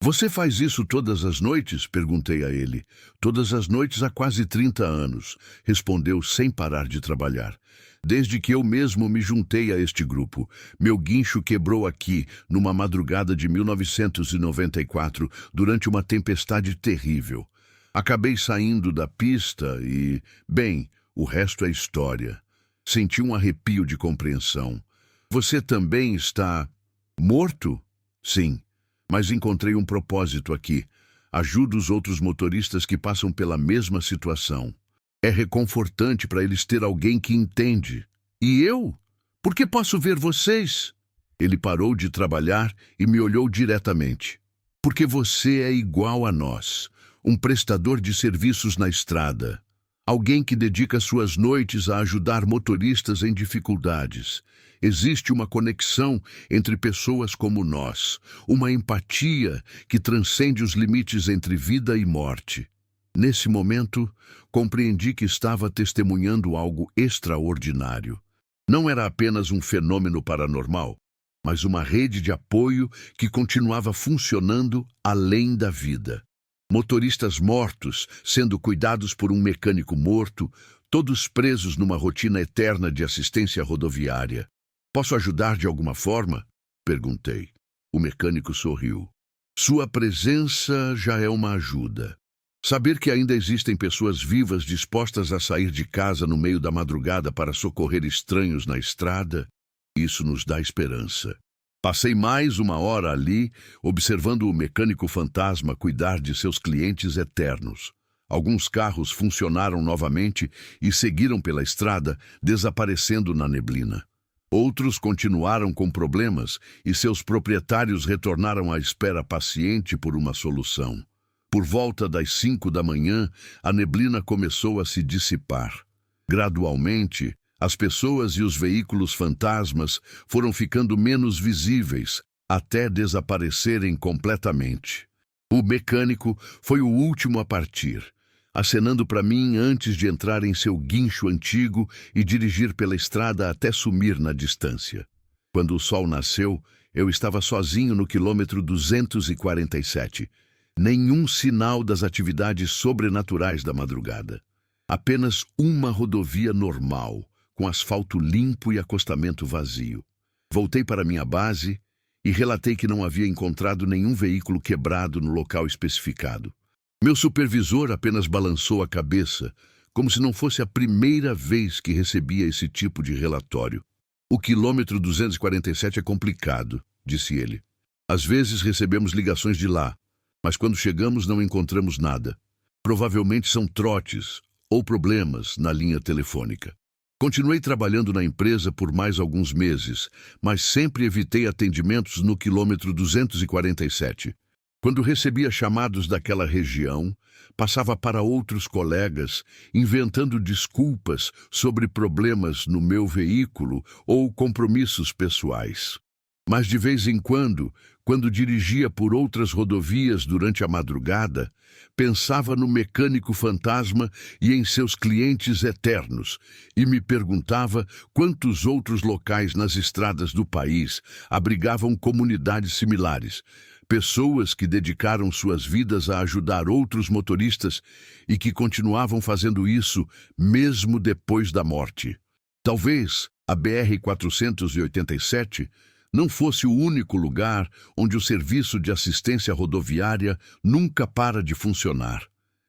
[SPEAKER 1] "Você faz isso todas as noites?" perguntei a ele. "Todas as noites há quase 30 anos", respondeu sem parar de trabalhar. "Desde que eu mesmo me juntei a este grupo. Meu guincho quebrou aqui, numa madrugada de 1994, durante uma tempestade terrível. Acabei saindo da pista e, bem, o resto é história. Senti um arrepio de compreensão. Você também está morto? Sim, mas encontrei um propósito aqui. Ajudo os outros motoristas que passam pela mesma situação. É reconfortante para eles ter alguém que entende. E eu? Por que posso ver vocês? Ele parou de trabalhar e me olhou diretamente. Porque você é igual a nós, um prestador de serviços na estrada. Alguém que dedica suas noites a ajudar motoristas em dificuldades. Existe uma conexão entre pessoas como nós, uma empatia que transcende os limites entre vida e morte. Nesse momento, compreendi que estava testemunhando algo extraordinário. Não era apenas um fenômeno paranormal, mas uma rede de apoio que continuava funcionando além da vida. Motoristas mortos, sendo cuidados por um mecânico morto, todos presos numa rotina eterna de assistência rodoviária. Posso ajudar de alguma forma? Perguntei. O mecânico sorriu. Sua presença já é uma ajuda. Saber que ainda existem pessoas vivas dispostas a sair de casa no meio da madrugada para socorrer estranhos na estrada, isso nos dá esperança. Passei mais uma hora ali, observando o mecânico fantasma cuidar de seus clientes eternos. Alguns carros funcionaram novamente e seguiram pela estrada, desaparecendo na neblina. Outros continuaram com problemas e seus proprietários retornaram à espera paciente por uma solução. Por volta das 5 da manhã, a neblina começou a se dissipar. Gradualmente, as pessoas e os veículos fantasmas foram ficando menos visíveis, até desaparecerem completamente. O mecânico foi o último a partir, acenando para mim antes de entrar em seu guincho antigo e dirigir pela estrada até sumir na distância. Quando o sol nasceu, eu estava sozinho no quilômetro 247. Nenhum sinal das atividades sobrenaturais da madrugada. Apenas uma rodovia normal, com asfalto limpo e acostamento vazio. Voltei para minha base e relatei que não havia encontrado nenhum veículo quebrado no local especificado. Meu supervisor apenas balançou a cabeça, como se não fosse a primeira vez que recebia esse tipo de relatório. O quilômetro 247 é complicado, disse ele. Às vezes recebemos ligações de lá, mas quando chegamos não encontramos nada. Provavelmente são trotes ou problemas na linha telefônica. Continuei trabalhando na empresa por mais alguns meses, mas sempre evitei atendimentos no quilômetro 247. Quando recebia chamados daquela região, passava para outros colegas, inventando desculpas sobre problemas no meu veículo ou compromissos pessoais. Mas de vez em quando dirigia por outras rodovias durante a madrugada, pensava no mecânico fantasma e em seus clientes eternos, e me perguntava quantos outros locais nas estradas do país abrigavam comunidades similares, pessoas que dedicaram suas vidas a ajudar outros motoristas e que continuavam fazendo isso mesmo depois da morte. Talvez a BR-487 não fosse o único lugar onde o serviço de assistência rodoviária nunca para de funcionar,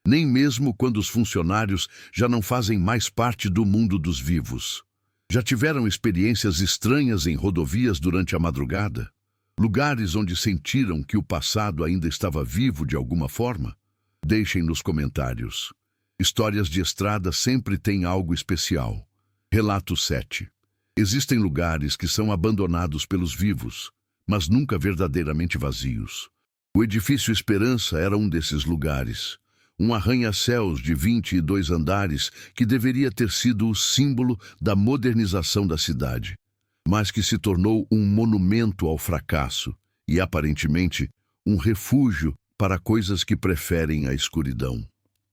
[SPEAKER 1] nem mesmo quando os funcionários já não fazem mais parte do mundo dos vivos. Já tiveram experiências estranhas em rodovias durante a madrugada? Lugares onde sentiram que o passado ainda estava vivo de alguma forma? Deixem nos comentários. Histórias de estrada sempre têm algo especial. Relato 7. Existem lugares que são abandonados pelos vivos, mas nunca verdadeiramente vazios. O edifício Esperança era um desses lugares. Um arranha-céus de 22 andares que deveria ter sido o símbolo da modernização da cidade, mas que se tornou um monumento ao fracasso e, aparentemente, um refúgio para coisas que preferem a escuridão.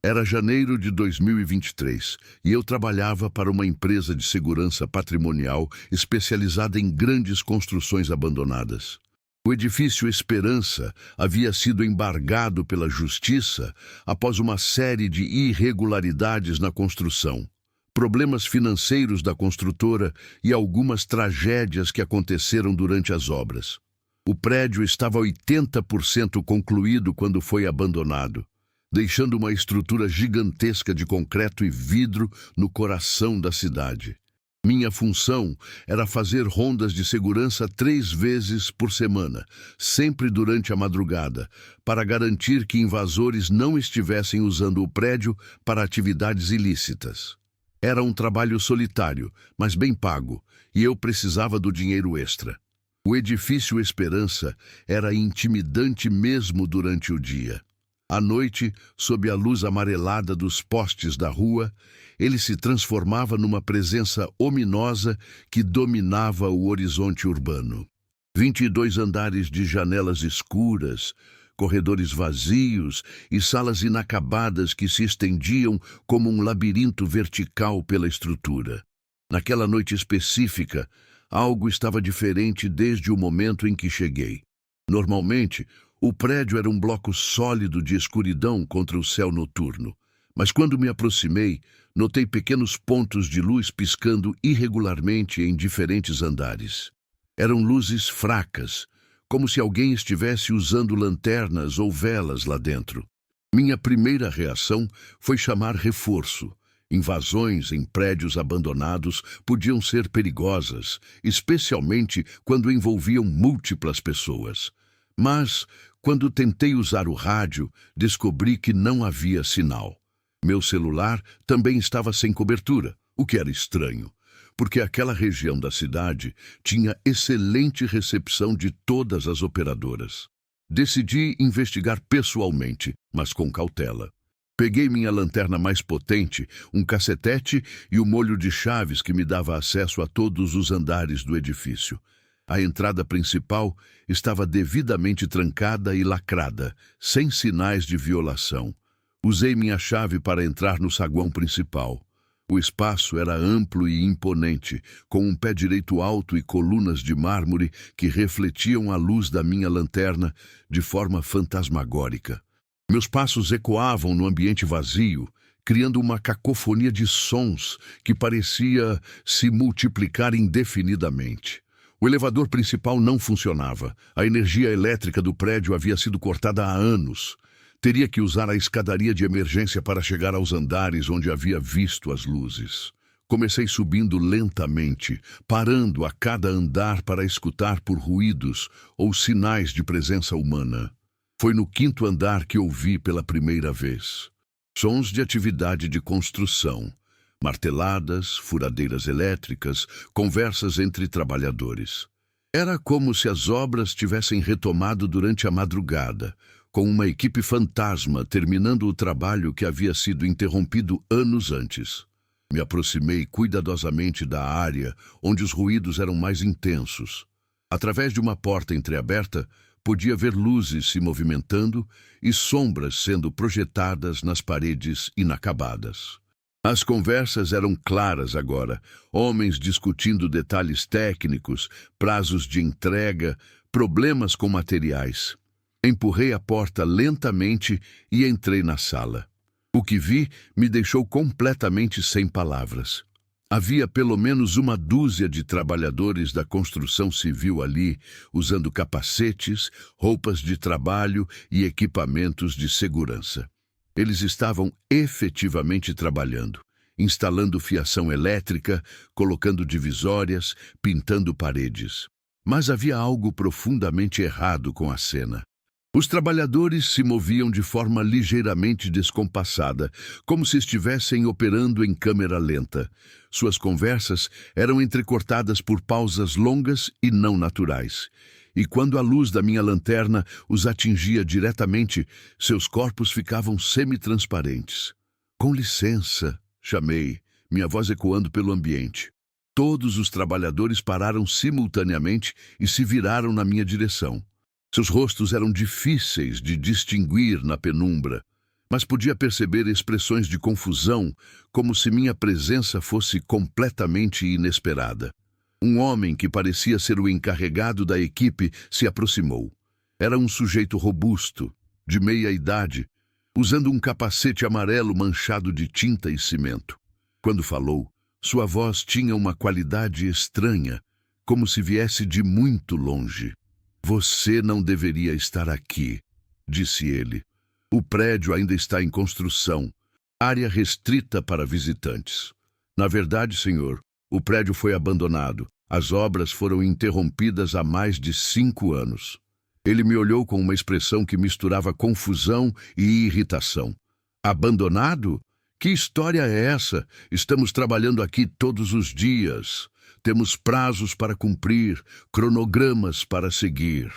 [SPEAKER 1] Era janeiro de 2023 e eu trabalhava para uma empresa de segurança patrimonial especializada em grandes construções abandonadas. O edifício Esperança havia sido embargado pela justiça após uma série de irregularidades na construção, problemas financeiros da construtora e algumas tragédias que aconteceram durante as obras. O prédio estava 80% concluído quando foi abandonado. deixando uma estrutura gigantesca de concreto e vidro no coração da cidade. Minha função era fazer rondas de segurança 3 vezes por semana, sempre durante a madrugada, para garantir que invasores não estivessem usando o prédio para atividades ilícitas. Era um trabalho solitário, mas bem pago, e eu precisava do dinheiro extra. O edifício Esperança era intimidante mesmo durante o dia. À noite, sob a luz amarelada dos postes da rua, ele se transformava numa presença ominosa que dominava o horizonte urbano. 22 andares de janelas escuras, corredores vazios e salas inacabadas que se estendiam como um labirinto vertical pela estrutura. Naquela noite específica, algo estava diferente desde o momento em que cheguei. Normalmente, o prédio era um bloco sólido de escuridão contra o céu noturno. Mas quando me aproximei, notei pequenos pontos de luz piscando irregularmente em diferentes andares. Eram luzes fracas, como se alguém estivesse usando lanternas ou velas lá dentro. Minha primeira reação foi chamar reforço. Invasões em prédios abandonados podiam ser perigosas, especialmente quando envolviam múltiplas pessoas. Mas, quando tentei usar o rádio, descobri que não havia sinal. Meu celular também estava sem cobertura, o que era estranho, porque aquela região da cidade tinha excelente recepção de todas as operadoras. Decidi investigar pessoalmente, mas com cautela. Peguei minha lanterna mais potente, um cacetete e o molho de chaves que me dava acesso a todos os andares do edifício. A entrada principal estava devidamente trancada e lacrada, sem sinais de violação. Usei minha chave para entrar no saguão principal. O espaço era amplo e imponente, com um pé direito alto e colunas de mármore que refletiam a luz da minha lanterna de forma fantasmagórica. Meus passos ecoavam no ambiente vazio, criando uma cacofonia de sons que parecia se multiplicar indefinidamente. O elevador principal não funcionava. A energia elétrica do prédio havia sido cortada há anos. Teria que usar a escadaria de emergência para chegar aos andares onde havia visto as luzes. Comecei subindo lentamente, parando a cada andar para escutar por ruídos ou sinais de presença humana. Foi no 5º andar que ouvi pela primeira vez. Sons de atividade de construção. Marteladas, furadeiras elétricas, conversas entre trabalhadores. Era como se as obras tivessem retomado durante a madrugada, com uma equipe fantasma terminando o trabalho que havia sido interrompido anos antes. Me aproximei cuidadosamente da área onde os ruídos eram mais intensos. Através de uma porta entreaberta, podia ver luzes se movimentando e sombras sendo projetadas nas paredes inacabadas. As conversas eram claras agora, homens discutindo detalhes técnicos, prazos de entrega, problemas com materiais. Empurrei a porta lentamente e entrei na sala. O que vi me deixou completamente sem palavras. Havia pelo menos uma dúzia de trabalhadores da construção civil ali, usando capacetes, roupas de trabalho e equipamentos de segurança. Eles estavam efetivamente trabalhando, instalando fiação elétrica, colocando divisórias, pintando paredes. Mas havia algo profundamente errado com a cena. Os trabalhadores se moviam de forma ligeiramente descompassada, como se estivessem operando em câmera lenta. Suas conversas eram entrecortadas por pausas longas e não naturais. E quando a luz da minha lanterna os atingia diretamente, seus corpos ficavam semi-transparentes. "Com licença", chamei, minha voz ecoando pelo ambiente. Todos os trabalhadores pararam simultaneamente e se viraram na minha direção. Seus rostos eram difíceis de distinguir na penumbra, mas podia perceber expressões de confusão, como se minha presença fosse completamente inesperada. Um homem que parecia ser o encarregado da equipe se aproximou. Era um sujeito robusto, de meia idade, usando um capacete amarelo manchado de tinta e cimento. Quando falou, sua voz tinha uma qualidade estranha, como se viesse de muito longe. "Você não deveria estar aqui", disse ele. O prédio ainda está em construção. Área restrita para visitantes. Na verdade, senhor, o prédio foi abandonado. As obras foram interrompidas há mais de 5 anos. Ele me olhou com uma expressão que misturava confusão e irritação. Abandonado? Que história é essa? Estamos trabalhando aqui todos os dias. Temos prazos para cumprir, cronogramas para seguir.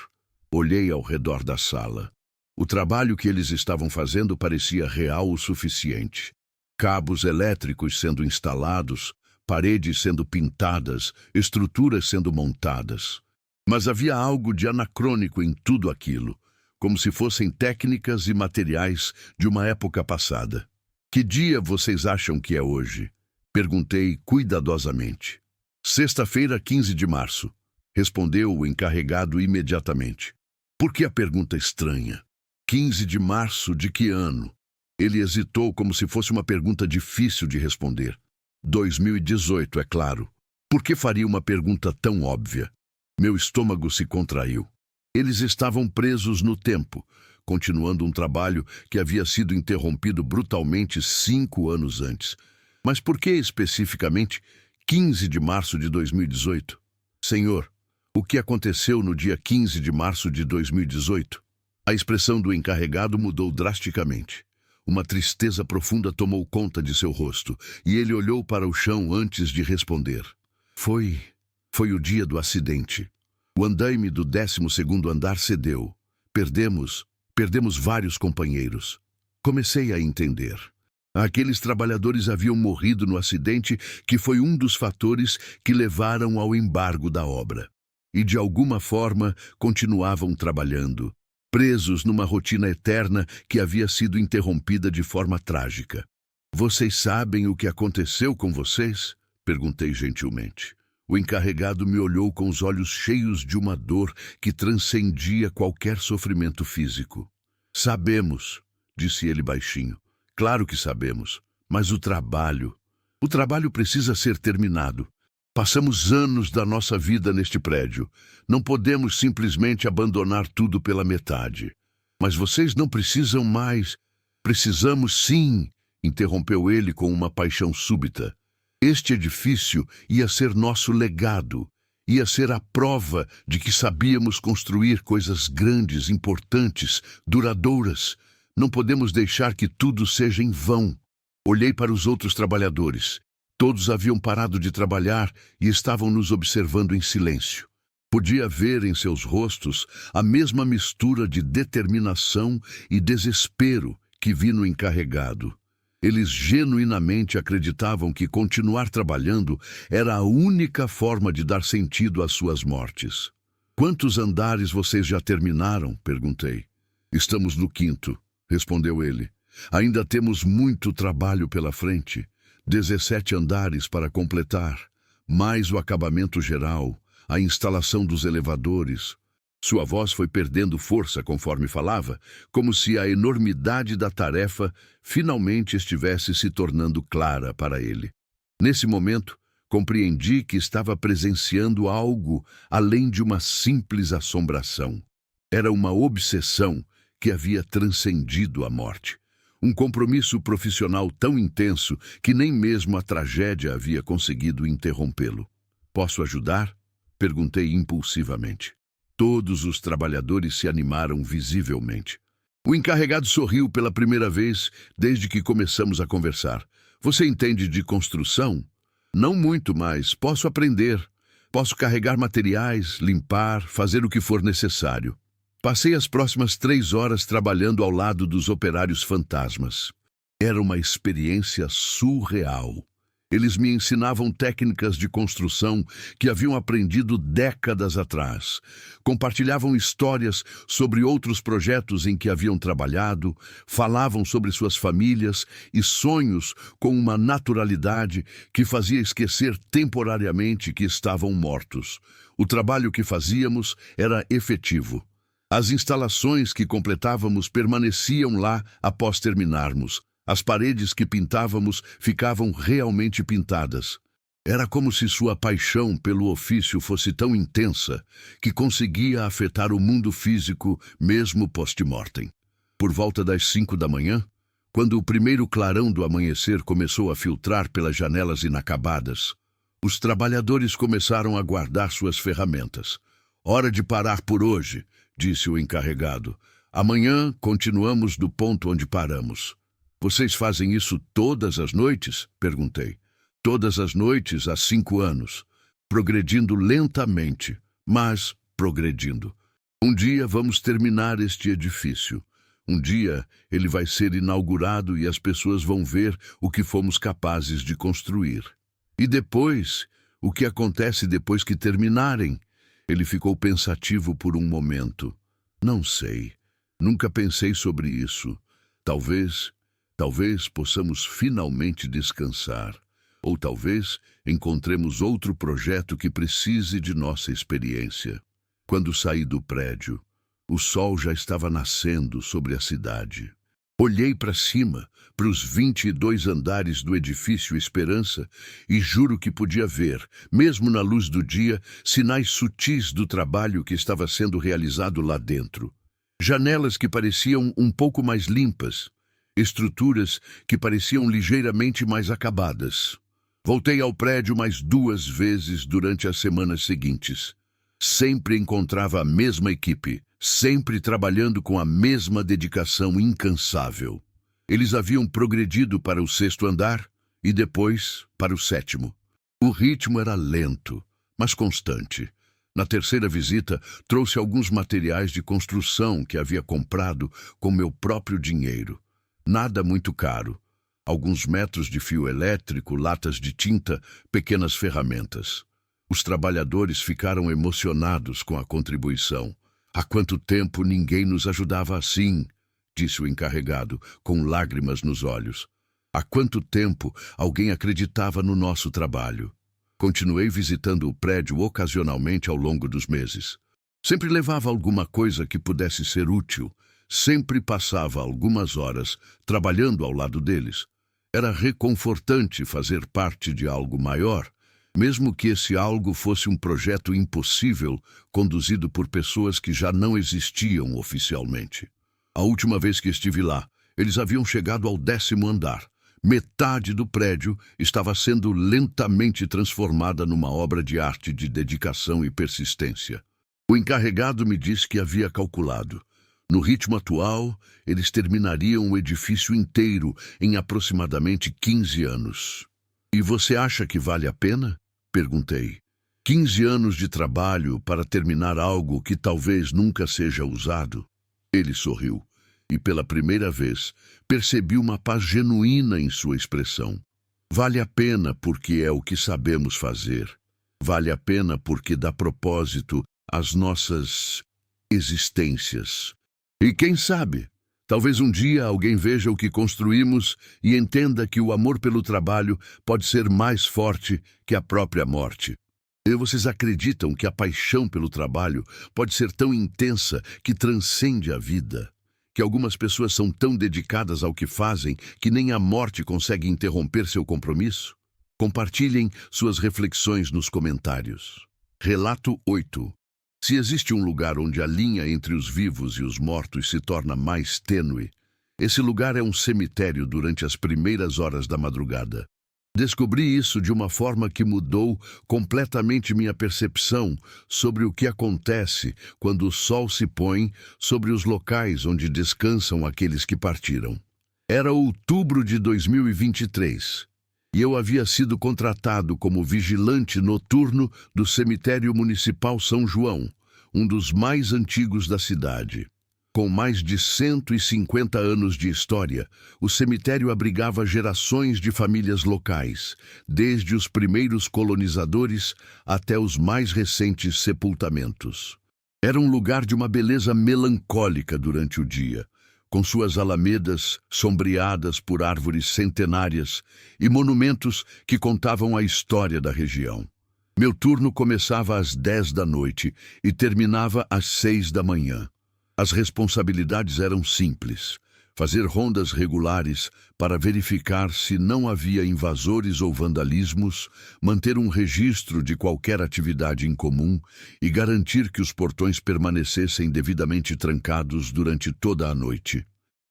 [SPEAKER 1] Olhei ao redor da sala. O trabalho que eles estavam fazendo parecia real o suficiente. Cabos elétricos sendo instalados, paredes sendo pintadas, estruturas sendo montadas. Mas havia algo de anacrônico em tudo aquilo, como se fossem técnicas e materiais de uma época passada. Que dia vocês acham que é hoje? Perguntei cuidadosamente. Sexta-feira, 15 de março, respondeu o encarregado imediatamente. Por que a pergunta estranha? 15 de março de que ano? Ele hesitou como se fosse uma pergunta difícil de responder. 2018, é claro. Por que faria uma pergunta tão óbvia? Meu estômago se contraiu. Eles estavam presos no tempo, continuando um trabalho que havia sido interrompido brutalmente 5 anos antes. Mas por que especificamente 15 de março de 2018? Senhor, o que aconteceu no dia 15 de março de 2018? A expressão do encarregado mudou drasticamente. Uma tristeza profunda tomou conta de seu rosto, e ele olhou para o chão antes de responder. Foi o dia do acidente. O andaime do 12º andar cedeu. Perdemos vários companheiros. Comecei a entender. Aqueles trabalhadores haviam morrido no acidente que foi um dos fatores que levaram ao embargo da obra. E de alguma forma continuavam trabalhando, presos numa rotina eterna que havia sido interrompida de forma trágica. Vocês sabem o que aconteceu com vocês? Perguntei gentilmente. O encarregado me olhou com os olhos cheios de uma dor que transcendia qualquer sofrimento físico. Sabemos, disse ele baixinho. Claro que sabemos, mas o trabalho precisa ser terminado. Passamos anos da nossa vida neste prédio. Não podemos simplesmente abandonar tudo pela metade. Mas vocês não precisam mais. Precisamos sim, interrompeu ele com uma paixão súbita. Este edifício ia ser nosso legado, ia ser a prova de que sabíamos construir coisas grandes, importantes, duradouras. Não podemos deixar que tudo seja em vão. Olhei para os outros trabalhadores. Todos haviam parado de trabalhar e estavam nos observando em silêncio. Podia ver em seus rostos a mesma mistura de determinação e desespero que vi no encarregado. Eles genuinamente acreditavam que continuar trabalhando era a única forma de dar sentido às suas mortes. Quantos andares vocês já terminaram? Perguntei. Estamos no 5º, respondeu ele. Ainda temos muito trabalho pela frente. 17 andares para completar, mais o acabamento geral, a instalação dos elevadores. Sua voz foi perdendo força conforme falava, como se a enormidade da tarefa finalmente estivesse se tornando clara para ele. Nesse momento, compreendi que estava presenciando algo além de uma simples assombração. Era uma obsessão que havia transcendido a morte. Um compromisso profissional tão intenso que nem mesmo a tragédia havia conseguido interrompê-lo. Posso ajudar? Perguntei impulsivamente. Todos os trabalhadores se animaram visivelmente. O encarregado sorriu pela primeira vez desde que começamos a conversar. Você entende de construção? Não muito, mas posso aprender. Posso carregar materiais, limpar, fazer o que for necessário. Passei as próximas 3 horas trabalhando ao lado dos operários fantasmas. Era uma experiência surreal. Eles me ensinavam técnicas de construção que haviam aprendido décadas atrás. Compartilhavam histórias sobre outros projetos em que haviam trabalhado, falavam sobre suas famílias e sonhos com uma naturalidade que fazia esquecer temporariamente que estavam mortos. O trabalho que fazíamos era efetivo. As instalações que completávamos permaneciam lá após terminarmos. As paredes que pintávamos ficavam realmente pintadas. Era como se sua paixão pelo ofício fosse tão intensa que conseguia afetar o mundo físico mesmo post-mortem. Por volta das 5 da manhã, quando o primeiro clarão do amanhecer começou a filtrar pelas janelas inacabadas, os trabalhadores começaram a guardar suas ferramentas. Hora de parar por hoje, disse o encarregado. Amanhã continuamos do ponto onde paramos. Vocês fazem isso todas as noites? Perguntei. Todas as noites há 5 anos, progredindo lentamente, mas progredindo. Um dia vamos terminar este edifício. Um dia ele vai ser inaugurado e as pessoas vão ver o que fomos capazes de construir. E depois, o que acontece depois que terminarem? Ele ficou pensativo por um momento. Não sei. Nunca pensei sobre isso. Talvez possamos finalmente descansar. Ou talvez encontremos outro projeto que precise de nossa experiência. Quando saí do prédio, o sol já estava nascendo sobre a cidade. Olhei para cima, para os 22 andares do edifício Esperança, e juro que podia ver, mesmo na luz do dia, sinais sutis do trabalho que estava sendo realizado lá dentro. Janelas que pareciam um pouco mais limpas, estruturas que pareciam ligeiramente mais acabadas. Voltei ao prédio mais 2 vezes durante as semanas seguintes. Sempre encontrava a mesma equipe, sempre trabalhando com a mesma dedicação incansável. Eles haviam progredido para o 6º andar e depois para o 7º. O ritmo era lento, mas constante. Na 3ª visita, trouxe alguns materiais de construção que havia comprado com meu próprio dinheiro. Nada muito caro. Alguns metros de fio elétrico, latas de tinta, pequenas ferramentas. Os trabalhadores ficaram emocionados com a contribuição. Há quanto tempo ninguém nos ajudava assim, disse o encarregado, com lágrimas nos olhos. Há quanto tempo alguém acreditava no nosso trabalho. Continuei visitando o prédio ocasionalmente ao longo dos meses. Sempre levava alguma coisa que pudesse ser útil. Sempre passava algumas horas trabalhando ao lado deles. Era reconfortante fazer parte de algo maior, mesmo que esse algo fosse um projeto impossível conduzido por pessoas que já não existiam oficialmente. A última vez que estive lá, eles haviam chegado ao 10º andar. Metade do prédio estava sendo lentamente transformada numa obra de arte de dedicação e persistência. O encarregado me disse que havia calculado. No ritmo atual, eles terminariam o edifício inteiro em aproximadamente 15 anos. E você acha que vale a pena? Perguntei. 15 anos de trabalho para terminar algo que talvez nunca seja usado? Ele sorriu, e pela primeira vez percebi uma paz genuína em sua expressão. Vale a pena porque é o que sabemos fazer. Vale a pena porque dá propósito às nossas existências. E quem sabe, talvez um dia alguém veja o que construímos e entenda que o amor pelo trabalho pode ser mais forte que a própria morte. E vocês acreditam que a paixão pelo trabalho pode ser tão intensa que transcende a vida? Que algumas pessoas são tão dedicadas ao que fazem que nem a morte consegue interromper seu compromisso? Compartilhem suas reflexões nos comentários. Relato 8. Se existe um lugar onde a linha entre os vivos e os mortos se torna mais tênue, esse lugar é um cemitério durante as primeiras horas da madrugada. Descobri isso de uma forma que mudou completamente minha percepção sobre o que acontece quando o sol se põe sobre os locais onde descansam aqueles que partiram. Era outubro de 2023. E eu havia sido contratado como vigilante noturno do cemitério municipal São João, um dos mais antigos da cidade. Com mais de 150 anos de história, o cemitério abrigava gerações de famílias locais, desde os primeiros colonizadores até os mais recentes sepultamentos. Era um lugar de uma beleza melancólica durante o dia, com suas alamedas sombreadas por árvores centenárias e monumentos que contavam a história da região. Meu turno começava às 10 da noite e terminava às 6 da manhã. As responsabilidades eram simples: fazer rondas regulares para verificar se não havia invasores ou vandalismos, manter um registro de qualquer atividade incomum e garantir que os portões permanecessem devidamente trancados durante toda a noite.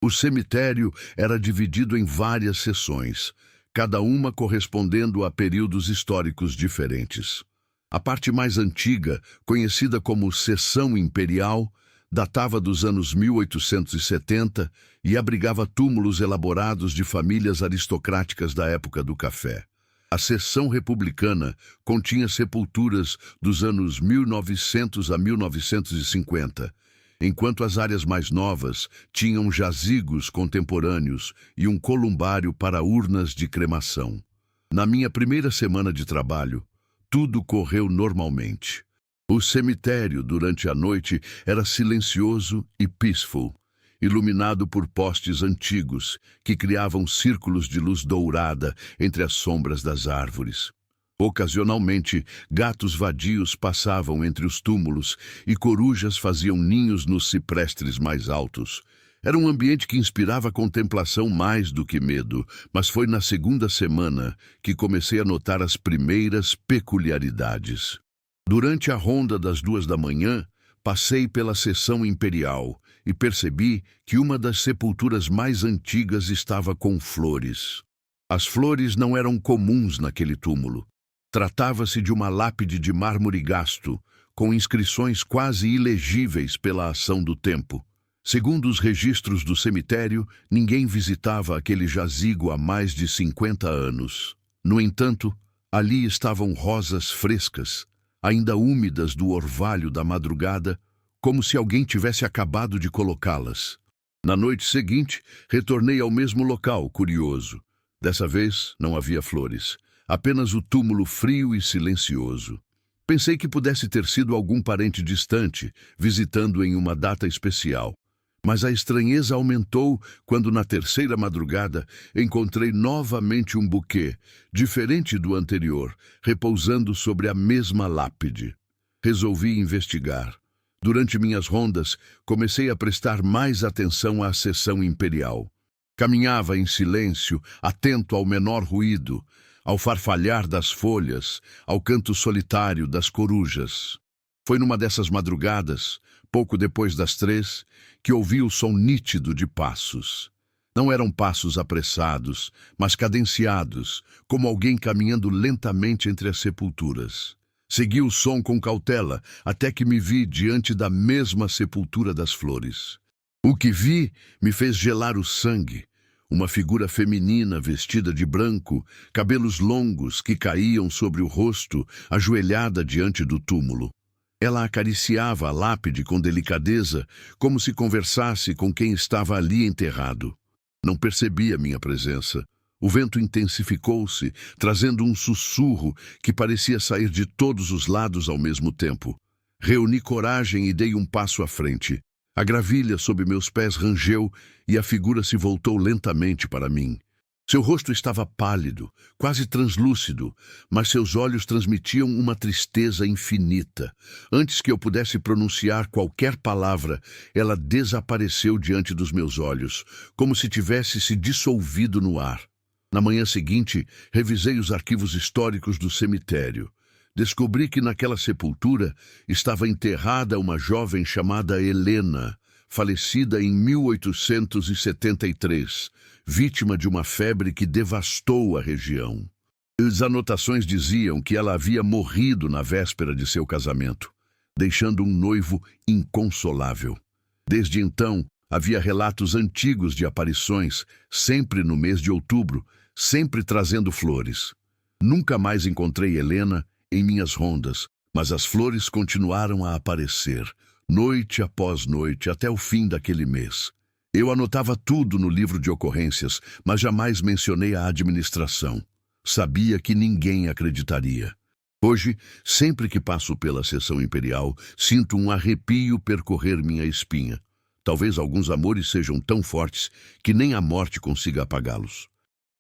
[SPEAKER 1] O cemitério era dividido em várias seções, cada uma correspondendo a períodos históricos diferentes. A parte mais antiga, conhecida como Seção Imperial, datava dos anos 1870 e abrigava túmulos elaborados de famílias aristocráticas da época do café. A seção republicana continha sepulturas dos anos 1900 a 1950, enquanto as áreas mais novas tinham jazigos contemporâneos e um columbário para urnas de cremação. Na minha primeira semana de trabalho, tudo correu normalmente. O cemitério, durante a noite, era silencioso e peaceful, iluminado por postes antigos que criavam círculos de luz dourada entre as sombras das árvores. Ocasionalmente, gatos vadios passavam entre os túmulos e corujas faziam ninhos nos ciprestes mais altos. Era um ambiente que inspirava contemplação mais do que medo, mas foi na segunda semana que comecei a notar as primeiras peculiaridades. Durante a ronda das 2 da manhã, passei pela seção imperial e percebi que uma das sepulturas mais antigas estava com flores. As flores não eram comuns naquele túmulo. Tratava-se de uma lápide de mármore gasto, com inscrições quase ilegíveis pela ação do tempo. Segundo os registros do cemitério, ninguém visitava aquele jazigo há mais de 50 anos. No entanto, ali estavam rosas frescas, ainda úmidas do orvalho da madrugada, como se alguém tivesse acabado de colocá-las. Na noite seguinte, retornei ao mesmo local, curioso. Dessa vez, não havia flores, apenas o túmulo frio e silencioso. Pensei que pudesse ter sido algum parente distante, visitando em uma data especial. Mas a estranheza aumentou quando, na terceira madrugada, encontrei novamente um buquê, diferente do anterior, repousando sobre a mesma lápide. Resolvi investigar. Durante minhas rondas, comecei a prestar mais atenção à seção imperial. Caminhava em silêncio, atento ao menor ruído, ao farfalhar das folhas, ao canto solitário das corujas. Foi numa dessas madrugadas, pouco depois das 3, que ouvi o som nítido de passos. Não eram passos apressados, mas cadenciados, como alguém caminhando lentamente entre as sepulturas. Segui o som com cautela, até que me vi diante da mesma sepultura das flores. O que vi me fez gelar o sangue. Uma figura feminina vestida de branco, cabelos longos que caíam sobre o rosto, ajoelhada diante do túmulo. Ela acariciava a lápide com delicadeza, como se conversasse com quem estava ali enterrado. Não percebia minha presença. O vento intensificou-se, trazendo um sussurro que parecia sair de todos os lados ao mesmo tempo. Reuni coragem e dei um passo à frente. A gravilha sob meus pés rangeu e a figura se voltou lentamente para mim. Seu rosto estava pálido, quase translúcido, mas seus olhos transmitiam uma tristeza infinita. Antes que eu pudesse pronunciar qualquer palavra, ela desapareceu diante dos meus olhos, como se tivesse se dissolvido no ar. Na manhã seguinte, revisei os arquivos históricos do cemitério. Descobri que naquela sepultura estava enterrada uma jovem chamada Helena, falecida em 1873, vítima de uma febre que devastou a região. As anotações diziam que ela havia morrido na véspera de seu casamento, deixando um noivo inconsolável. Desde então, havia relatos antigos de aparições, sempre no mês de outubro, sempre trazendo flores. Nunca mais encontrei Helena em minhas rondas, mas as flores continuaram a aparecer, noite após noite, até o fim daquele mês. Eu anotava tudo no livro de ocorrências, mas jamais mencionei a administração. Sabia que ninguém acreditaria. Hoje, sempre que passo pela seção imperial, sinto um arrepio percorrer minha espinha. Talvez alguns amores sejam tão fortes que nem a morte consiga apagá-los.